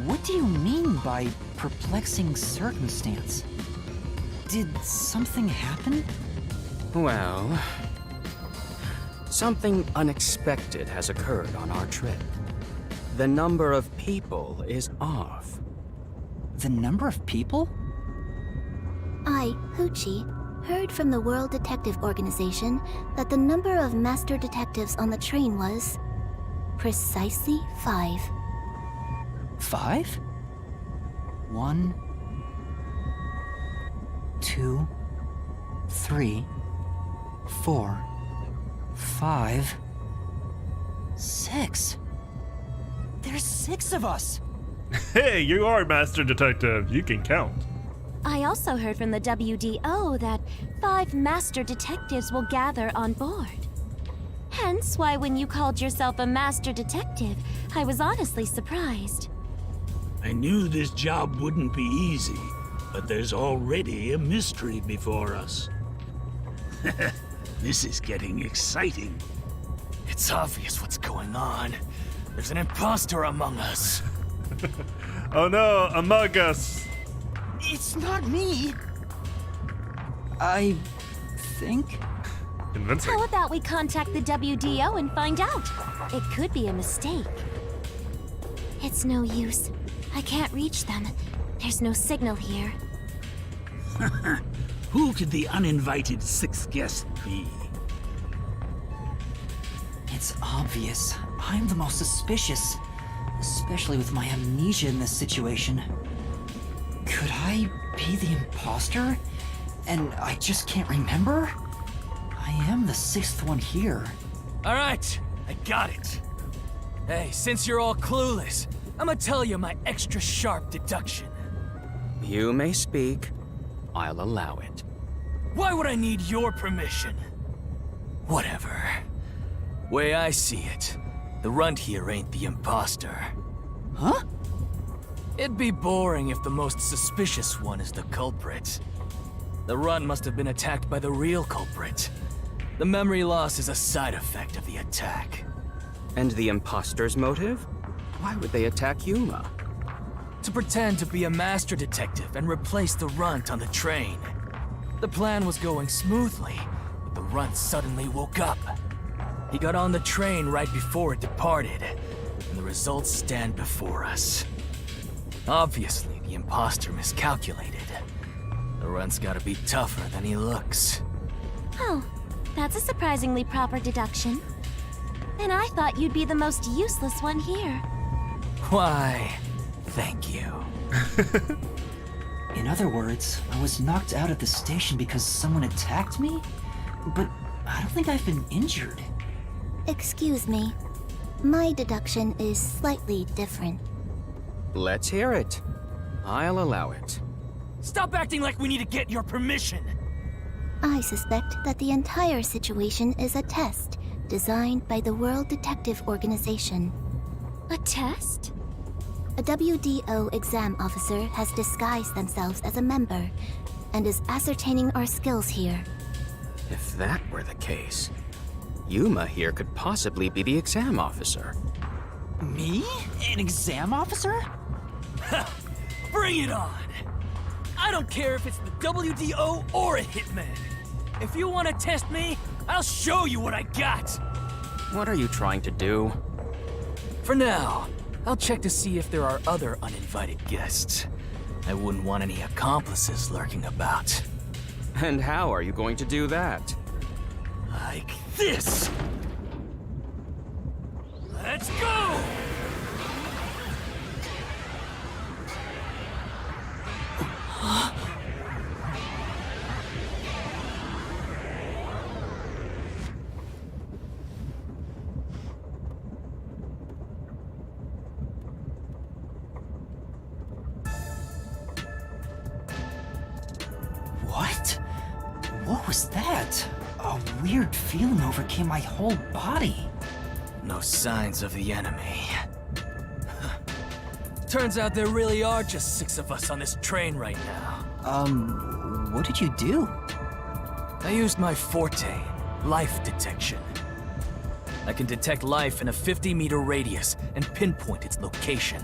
What do you mean by perplexing circumstance? Did something happen? Well, something unexpected has occurred on our trip. The number of people is off. The number of people? I, Hoochie, heard from the World Detective Organization that the number of master detectives on the train was precisely 5. 5? 1, 2, 3, 4, 5, 6. There's 6 of us! Hey, you are Master Detective. You can count. I also heard from the WDO that 5 master detectives will gather on board. Hence why when you called yourself a master detective, I was honestly surprised. I knew this job wouldn't be easy, but there's already a mystery before us. This is getting exciting. It's obvious what's going on. There's an imposter among us. Oh no, Among Us. It's not me. I think. Convincing. How about we contact the WDO and find out? It could be a mistake. It's no use. I can't reach them. There's no signal here. Who could the uninvited 6th guest be? It's obvious. I'm the most suspicious. Especially with my amnesia in this situation. Could I be the imposter? And I just can't remember? I am the 6th one here. All right, I got it. Hey, since you're all clueless, I'm gonna tell you my extra sharp deduction. You may speak. I'll allow it. Why would I need your permission? Whatever. Way I see it, the runt here ain't the imposter. Huh? It'd be boring if the most suspicious one is the culprit. The runt must have been attacked by the real culprit. The memory loss is a side effect of the attack. And the imposter's motive? Why would they attack Yuma? To pretend to be a master detective and replace the runt on the train. The plan was going smoothly, but the runt suddenly woke up. He got on the train right before it departed, and the results stand before us. Obviously, the imposter miscalculated. The runt's gotta be tougher than he looks. Oh, that's a surprisingly proper deduction. And I thought you'd be the most useless one here. Why, thank you. In other words, I was knocked out at the station because someone attacked me? But I don't think I've been injured. Excuse me. My deduction is slightly different. Let's hear it. I'll allow it. Stop acting like we need to get your permission! I suspect that the entire situation is a test designed by the World Detective Organization. A test? A WDO exam officer has disguised themselves as a member and is ascertaining our skills here. If that were the case, Yuma here could possibly be the exam officer. Me? An exam officer? Bring it on! I don't care if it's the WDO or a hitman. If you want to test me, I'll show you what I got! What are you trying to do? For now, I'll check to see if there are other uninvited guests. I wouldn't want any accomplices lurking about. And how are you going to do that? Like this! Let's go! What? What was that? A weird feeling overcame my whole body. No signs of the enemy. Turns out there really are just 6 of us on this train right now. What did you do? I used my forte, life detection. I can detect life in a 50-meter radius and pinpoint its location.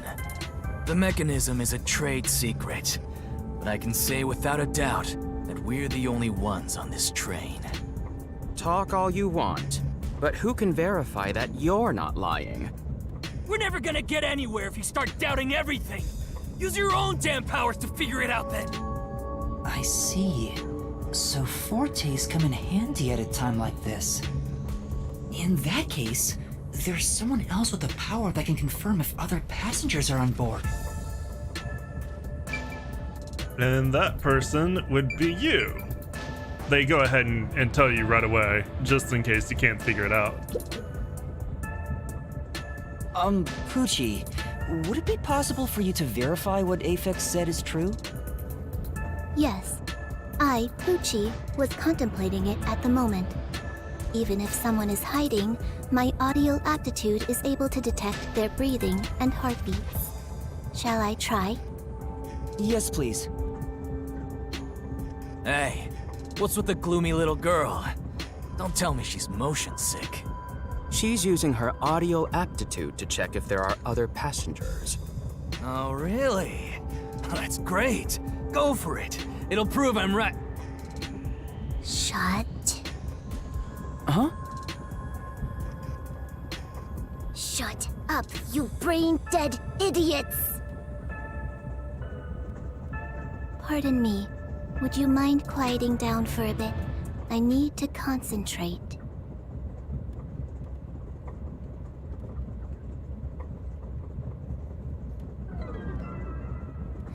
The mechanism is a trade secret, but I can say without a doubt that we're the only ones on this train. Talk all you want, but who can verify that you're not lying? We're never gonna get anywhere if you start doubting everything! Use your own damn powers to figure it out then! I see. So fortes come in handy at a time like this. In that case, there's someone else with the power that can confirm if other passengers are on board. And that person would be you. They go ahead and tell you right away, just in case you can't figure it out. Poochie, would it be possible for you to verify what Aphex said is true? Yes. I, Poochie, was contemplating it at the moment. Even if someone is hiding, my audio aptitude is able to detect their breathing and heartbeats. Shall I try? Yes, please. Hey, what's with the gloomy little girl? Don't tell me she's motion sick. She's using her audio aptitude to check if there are other passengers. Oh, really? That's great. Go for it. It'll prove I'm right. Shut. Huh? Shut up, you brain-dead idiots! Pardon me. Would you mind quieting down for a bit? I need to concentrate.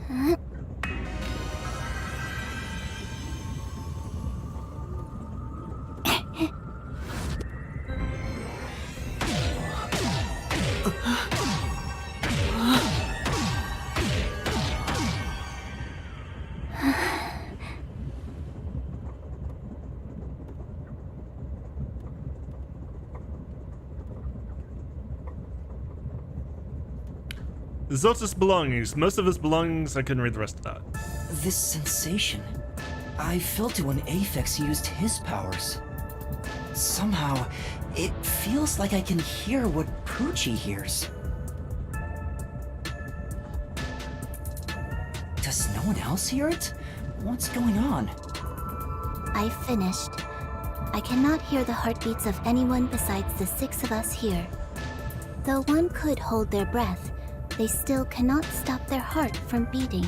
Huh? Zotis belongings. Most of his belongings, I couldn't read the rest of that. This sensation. I felt it when Aphex used his powers. Somehow, it feels like I can hear what Poochie hears. Does no one else hear it? What's going on? I finished. I cannot hear the heartbeats of anyone besides the 6 of us here. Though one could hold their breath, they still cannot stop their heart from beating.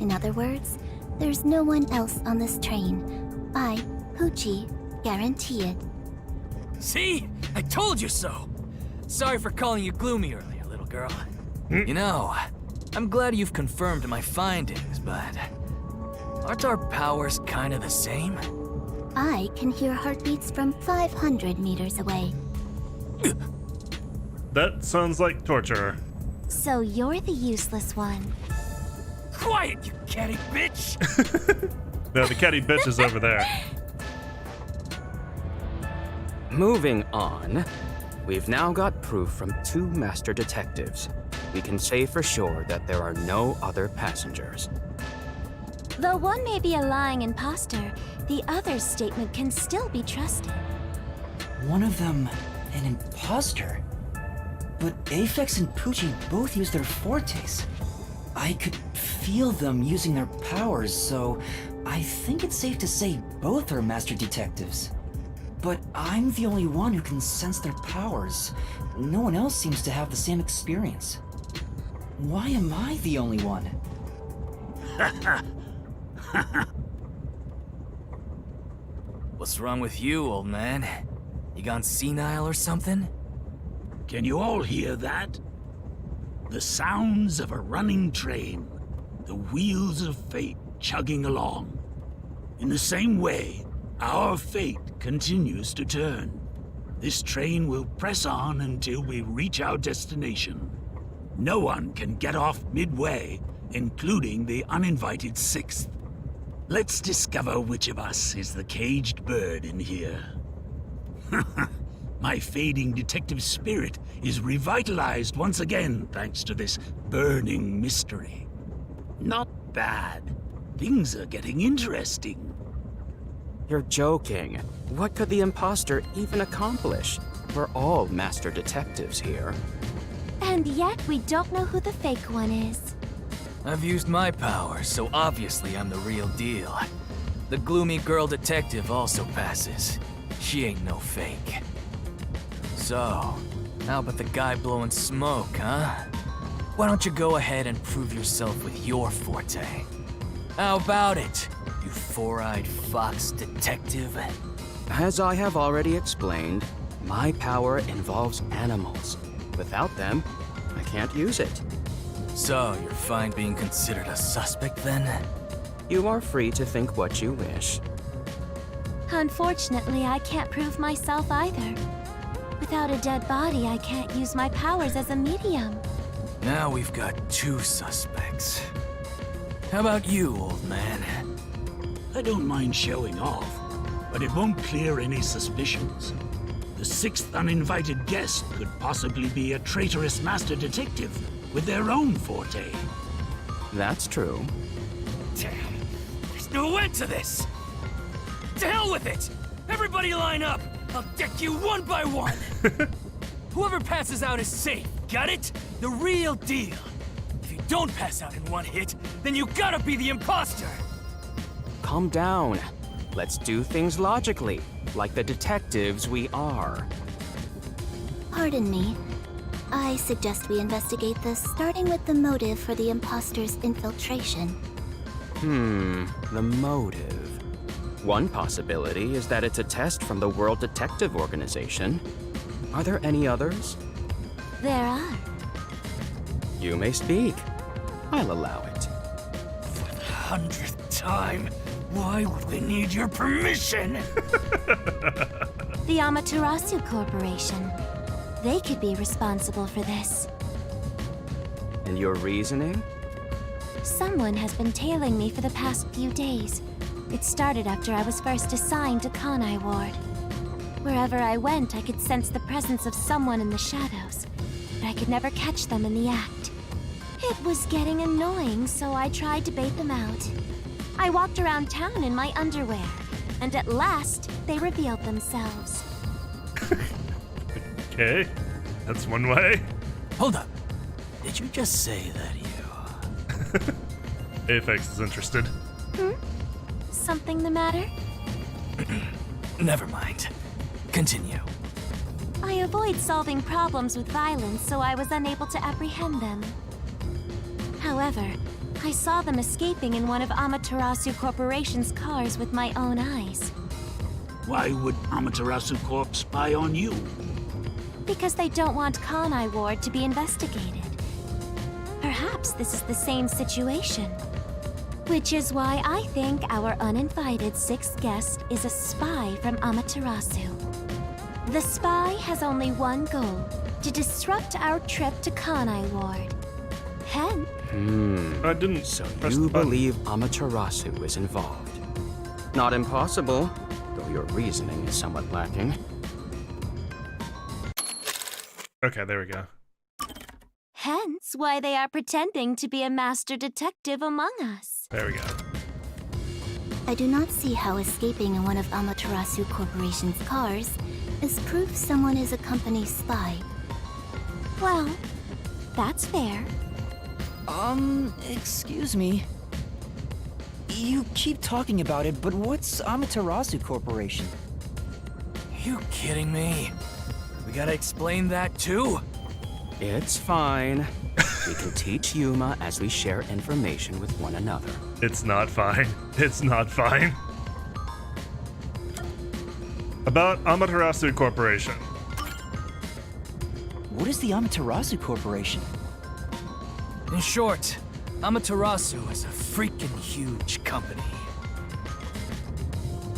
In other words, there's no one else on this train. I, Poochie, guarantee it. See? I told you so. Sorry for calling you gloomy earlier, little girl. You know, I'm glad you've confirmed my findings, but aren't our powers kind of the same? I can hear heartbeats from 500 meters away. That sounds like torture. So you're the useless one. Quiet, you catty bitch! No, the catty bitch is over there. Moving on, we've now got proof from 2 master detectives. We can say for sure that there are no other passengers. Though one may be a lying imposter, the other's statement can still be trusted. One of them, an imposter? But Aphex and Poochie both use their fortes. I could feel them using their powers, so I think it's safe to say both are master detectives. But I'm the only one who can sense their powers. No one else seems to have the same experience. Why am I the only one? What's wrong with you, old man? You gone senile or something? Can you all hear that? The sounds of a running train, the wheels of fate chugging along. In the same way, our fate continues to turn. This train will press on until we reach our destination. No one can get off midway, including the uninvited 6th. Let's discover which of us is the caged bird in here. My fading detective spirit is revitalized once again thanks to this burning mystery. Not bad. Things are getting interesting. You're joking. What could the imposter even accomplish? We're all master detectives here. And yet we don't know who the fake one is. I've used my powers, so obviously I'm the real deal. The gloomy girl detective also passes. She ain't no fake. So, how about the guy blowing smoke, huh? Why don't you go ahead and prove yourself with your forte? How about it, you four-eyed fox detective? As I have already explained, my power involves animals. Without them, I can't use it. So, you're fine being considered a suspect then? You are free to think what you wish. Unfortunately, I can't prove myself either. Without a dead body, I can't use my powers as a medium. Now we've got 2 suspects. How about you, old man? I don't mind showing off, but it won't clear any suspicions. The 6th uninvited guest could possibly be a traitorous master detective with their own forte. That's true. There's no end to this! To hell with it! Everybody line up! I'll deck you one by one! Whoever passes out is safe, got it? The real deal. If you don't pass out in one hit, then you gotta be the imposter! Calm down. Let's do things logically, like the detectives we are. Pardon me. I suggest we investigate this, starting with the motive for the imposter's infiltration. The motive. One possibility is that it's a test from the World Detective Organization. Are there any others? There are. You may speak. I'll allow it. For the 100th time, why would they need your permission? The Amaterasu Corporation. They could be responsible for this. And your reasoning? Someone has been tailing me for the past few days. It started after I was first assigned to Kanai Ward. Wherever I went, I could sense the presence of someone in the shadows, but I could never catch them in the act. It was getting annoying, so I tried to bait them out. I walked around town in my underwear, and at last, they revealed themselves. Okay, that's one way. Hold up. Did you just say that you... Aphex is interested. Something the matter? Never mind. Continue. I avoid solving problems with violence, so I was unable to apprehend them. However, I saw them escaping in one of Amaterasu Corporation's cars with my own eyes. Why would Amaterasu Corp spy on you? Because they don't want Kanai Ward to be investigated. Perhaps this is the same situation. Which is why I think our uninvited 6th guest is a spy from Amaterasu. The spy has only one goal, to disrupt our trip to Kanai Ward. Hence, I didn't So press you the button. believe Amaterasu is involved. Not impossible, though your reasoning is somewhat lacking. Okay, there we go. hence why they are pretending to be a master detective among us. There we go. I do not see how escaping in one of Amaterasu Corporation's cars is proof someone is a company spy. Well, that's fair. Excuse me. You keep talking about it, but what's Amaterasu Corporation? You kidding me? We gotta explain that too? It's fine. We can teach Yuma as we share information with one another. It's not fine. It's not fine. About Amaterasu Corporation. What is the Amaterasu Corporation? In short, Amaterasu is a freaking huge company.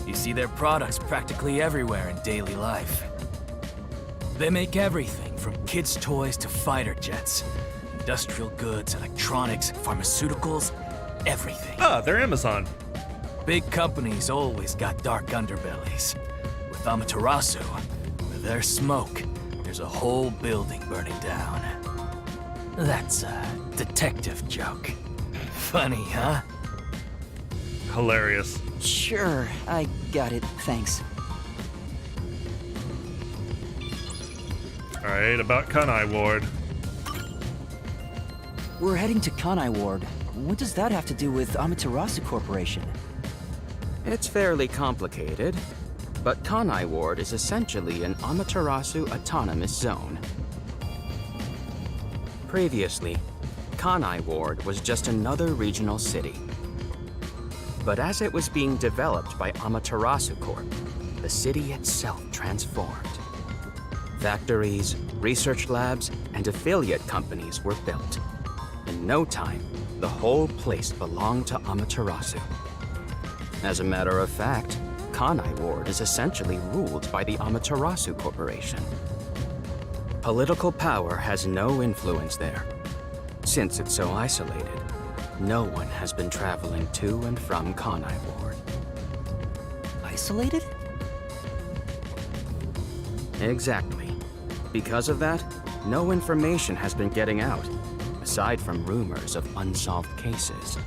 You see their products practically everywhere in daily life. They make everything from kids' toys to fighter jets, industrial goods, electronics, pharmaceuticals, everything. Ah, they're Amazon. Big companies always got dark underbellies. With Amaterasu, with their smoke, there's a whole building burning down. That's a detective joke. Funny, huh? Hilarious. Sure, I got it, thanks. Alright, about Kanai Ward. We're heading to Kanai Ward. What does that have to do with Amaterasu Corporation? It's fairly complicated, but Kanai Ward is essentially an Amaterasu autonomous zone. Previously, Kanai Ward was just another regional city. But as it was being developed by Amaterasu Corp, the city itself transformed. Factories, research labs, and affiliate companies were built. In no time, the whole place belonged to Amaterasu. As a matter of fact, Kanai Ward is essentially ruled by the Amaterasu Corporation. Political power has no influence there, Since it's so isolated, no one has been traveling to and from Kanai Ward. Isolated? Exactly. Because of that, no information has been getting out, aside from rumors of unsolved cases.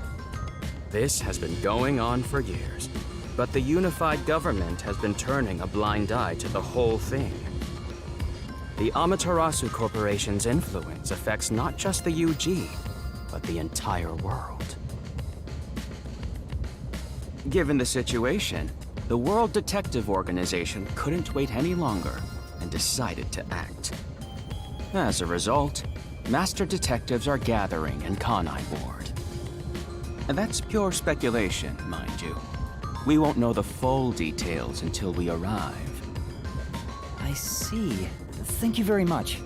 This has been going on for years, but the unified government has been turning a blind eye to the whole thing. The Amaterasu Corporation's influence affects not just the UG, but the entire world. Given the situation, the World Detective Organization couldn't wait any longer and decided to act. As a result, master detectives are gathering in Kanai Ward. And that's pure speculation, mind you. We won't know the full details until we arrive. I see. Thank you very much.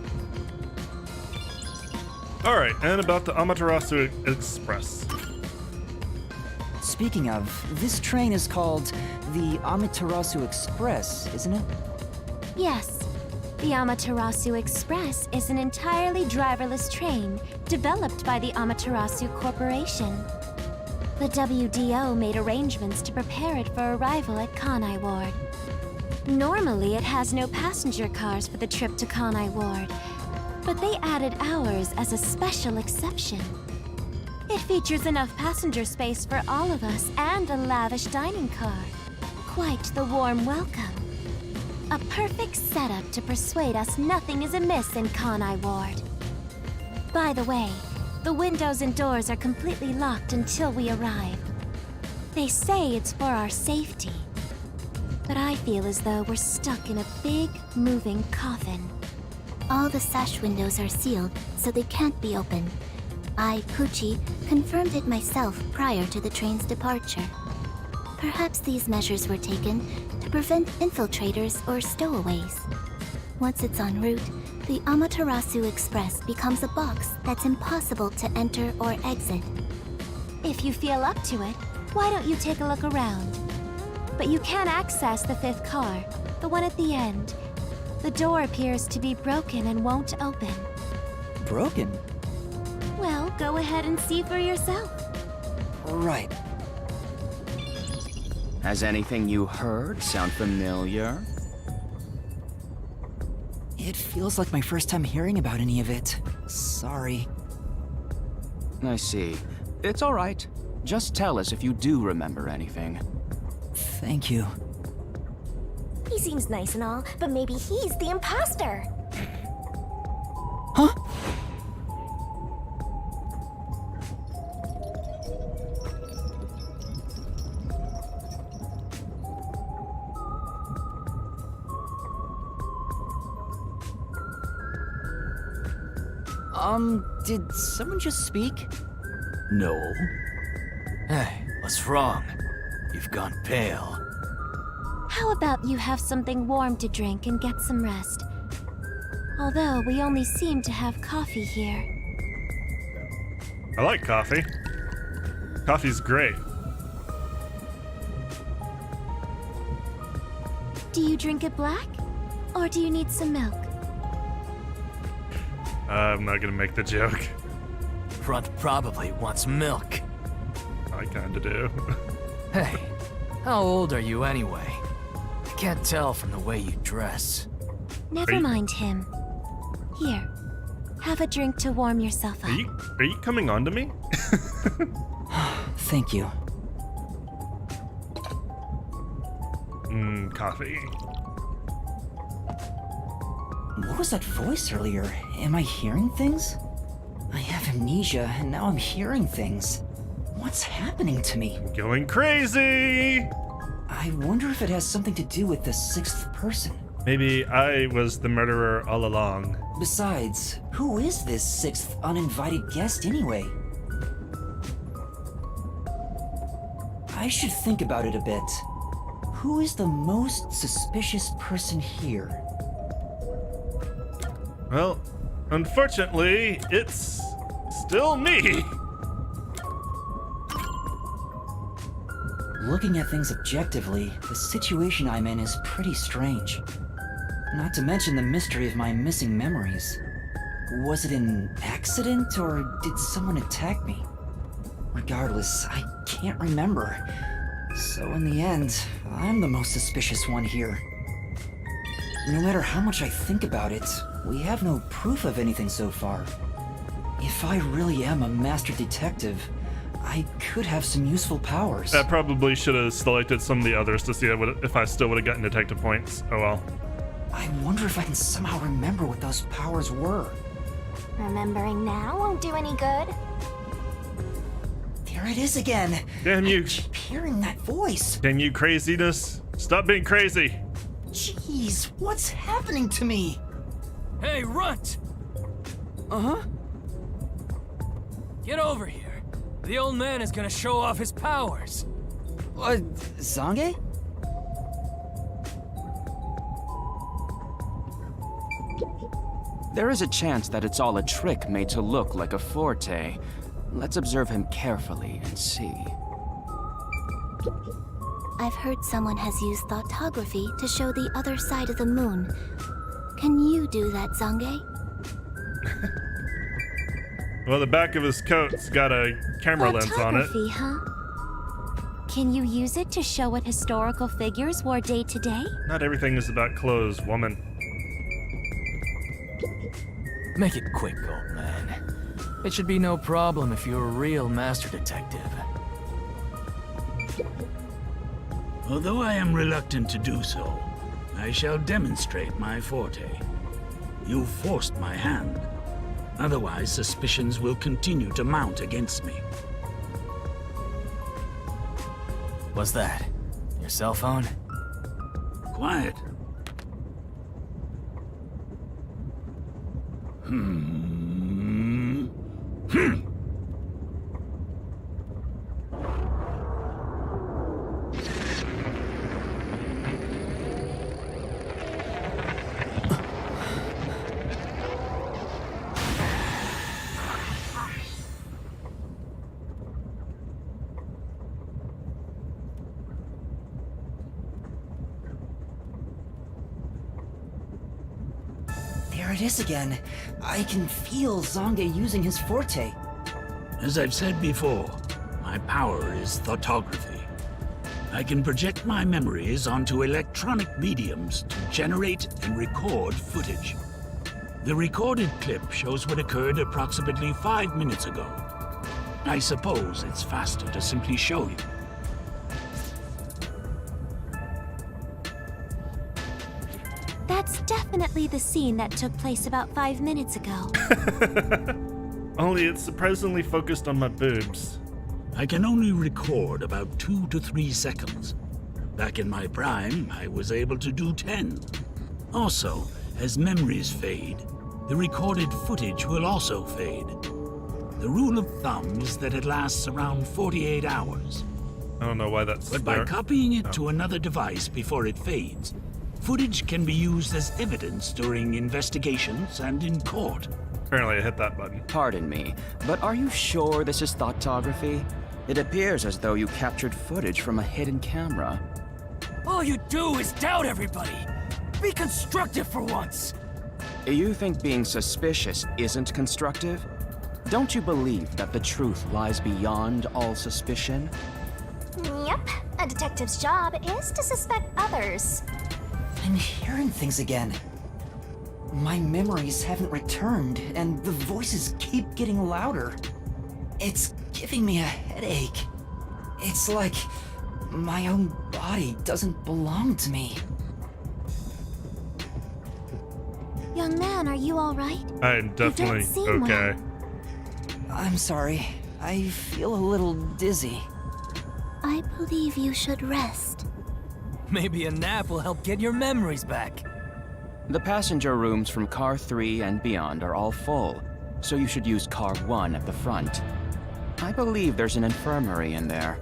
Alright, and about the Amaterasu Express. Speaking of, this train is called the Amaterasu Express, isn't it? Yes. The Amaterasu Express is an entirely driverless train developed by the Amaterasu Corporation. The WDO made arrangements to prepare it for arrival at Kanai Ward. Normally, it has no passenger cars for the trip to Kanai Ward, but they added ours as a special exception. It features enough passenger space for all of us and a lavish dining car. Quite the warm welcome. A perfect setup to persuade us nothing is amiss in Kanai Ward. By the way, the windows and doors are completely locked until we arrive. They say it's for our safety, but I feel as though we're stuck in a big, moving coffin. All the sash windows are sealed, so they can't be opened. I, Pucci, confirmed it myself prior to the train's departure. Perhaps these measures were taken to prevent infiltrators or stowaways. Once it's en route, the Amaterasu Express becomes a box that's impossible to enter or exit. If you feel up to it, why don't you take a look around? But you can access the fifth car, the one at the end. The door appears to be broken and won't open. Broken? Well, go ahead and see for yourself. Right. Has anything you heard sound familiar? It feels like my first time hearing about any of it. Sorry. I see. It's all right. Just tell us if you do remember anything. Thank you. He seems nice and all, but maybe he's the imposter. Huh? Did someone just speak? No. Hey, what's wrong? You've gone pale. How about you have something warm to drink and get some rest? Although we only seem to have coffee here. I like coffee. Coffee's great. Do you drink it black? Or do you need some milk? I'm not gonna make the joke. Runt probably wants milk. I kinda do. Hey, how old are you anyway? I can't tell from the way you dress. Never mind him. Here, have a drink to warm yourself up. Are you coming on to me? Thank you. Coffee. What was that voice earlier? Am I hearing things? I have amnesia, and now I'm hearing things. What's happening to me? Going crazy! I wonder if it has something to do with the sixth person. Maybe I was the murderer all along. Besides, who is this sixth uninvited guest anyway? I should think about it a bit. Who is the most suspicious person here? Well, unfortunately, it's still me. Looking at things objectively, the situation I'm in is pretty strange. Not to mention the mystery of my missing memories. Was it an accident, or did someone attack me? Regardless, I can't remember. So in the end, I'm the most suspicious one here. No matter how much I think about it, we have no proof of anything so far. If I really am a master detective, I could have some useful powers. I probably should have selected some of the others to see if I still would have gotten detective points. Oh well. I wonder if I can somehow remember what those powers were. Remembering now won't do any good. There it is again. Damn you. I keep hearing that voice. Damn you craziness. Stop being crazy. Jeez, what's happening to me? Hey, Runt! Uh-huh. Get over here. The old man is gonna show off his powers. Zange? There is a chance that it's all a trick made to look like a Forte. Let's observe him carefully and see. I've heard someone has used thoughtography to show the other side of the moon. Can you do that, Zange? Well, the back of his coat's got a camera lens on it. Photography, huh? Can you use it to show what historical figures wore day to day? Not everything is about clothes, woman. Make it quick, old man. It should be no problem if you're a real master detective. Although I am reluctant to do so, I shall demonstrate my forte. You forced my hand. Otherwise, suspicions will continue to mount against me. What's that? Your cell phone? Quiet. There it is again. I can feel Zange using his forte. As I've said before, my power is thoughtography. I can project my memories onto electronic mediums to generate and record footage. The recorded clip shows what occurred approximately 5 minutes ago. I suppose it's faster to simply show you. That's definitely the scene that took place about 5 minutes ago. Only it's surprisingly focused on my boobs. I can only record about 2 to 3 seconds. Back in my prime, I was able to do 10. Also, as memories fade, the recorded footage will also fade. The rule of thumb is that it lasts around 48 hours. I don't know why that's But by there. copying it to another device before it fades, footage can be used as evidence during investigations and in court. Apparently I hit that button. Pardon me, but are you sure this is thoughtography? It appears as though you captured footage from a hidden camera. All you do is doubt everybody. Be constructive for once. You think being suspicious isn't constructive? Don't you believe that the truth lies beyond all suspicion? Yep, a detective's job is to suspect others. I'm hearing things again. My memories haven't returned, and the voices keep getting louder. It's giving me a headache. It's like my own body doesn't belong to me. Young man, are you all right? I'm definitely seem okay. I'm sorry. I feel a little dizzy. I believe you should rest. Maybe a nap will help get your memories back. The passenger rooms from Car 3 and beyond are all full, so you should use Car 1 at the front. I believe there's an infirmary in there.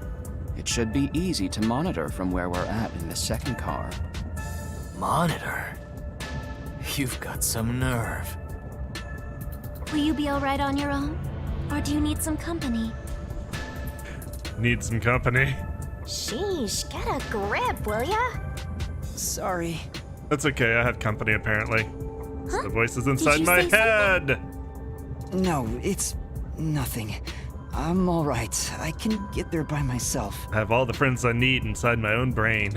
It should be easy to monitor from where we're at in the second car. Monitor? You've got some nerve. Will you be all right on your own? Or do you need some company? Need some company. Sheesh, get a grip, will ya? Sorry. That's okay, I had company apparently. It's the voices inside you my say something? head. No, it's nothing. I'm alright. I can get there by myself. I have all the friends I need inside my own brain.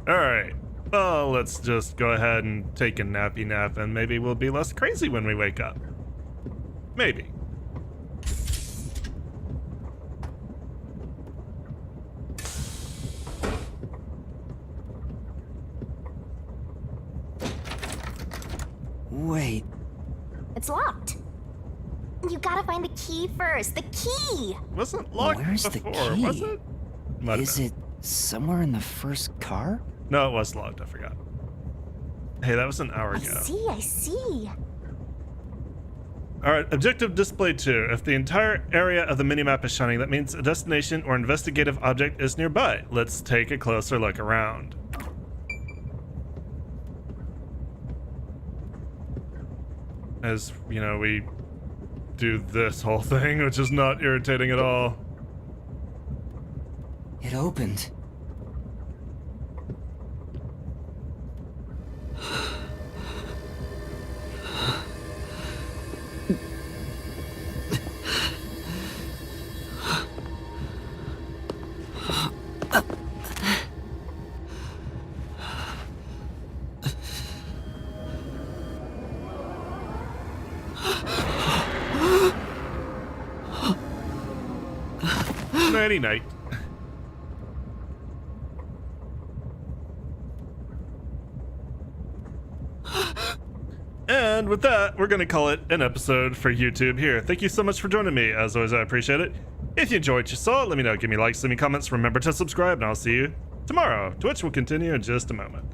Alright. Well, let's just go ahead and take a nappy nap and maybe we'll be less crazy when we wake up. Maybe. Wait, It's locked. You gotta find the key first. The key! Wasn't locked Where's the before, key? was it? Might have is been. it somewhere in the first car? No, it was locked. I forgot. Hey, that was an hour I ago. see, I see. Alright, objective display 2. If the entire area of the minimap is shining, that means a destination or investigative object is nearby. Let's take a closer look around. As, you know, we do this whole thing, which is not irritating at all. It opened. Nighty night. And with that, we're going to call it an episode for YouTube here. Thank you so much for joining me. As always, I appreciate it. If you enjoyed what you saw, let me know. Give me likes, leave me comments. Remember to subscribe, and I'll see you tomorrow. Twitch will continue in just a moment.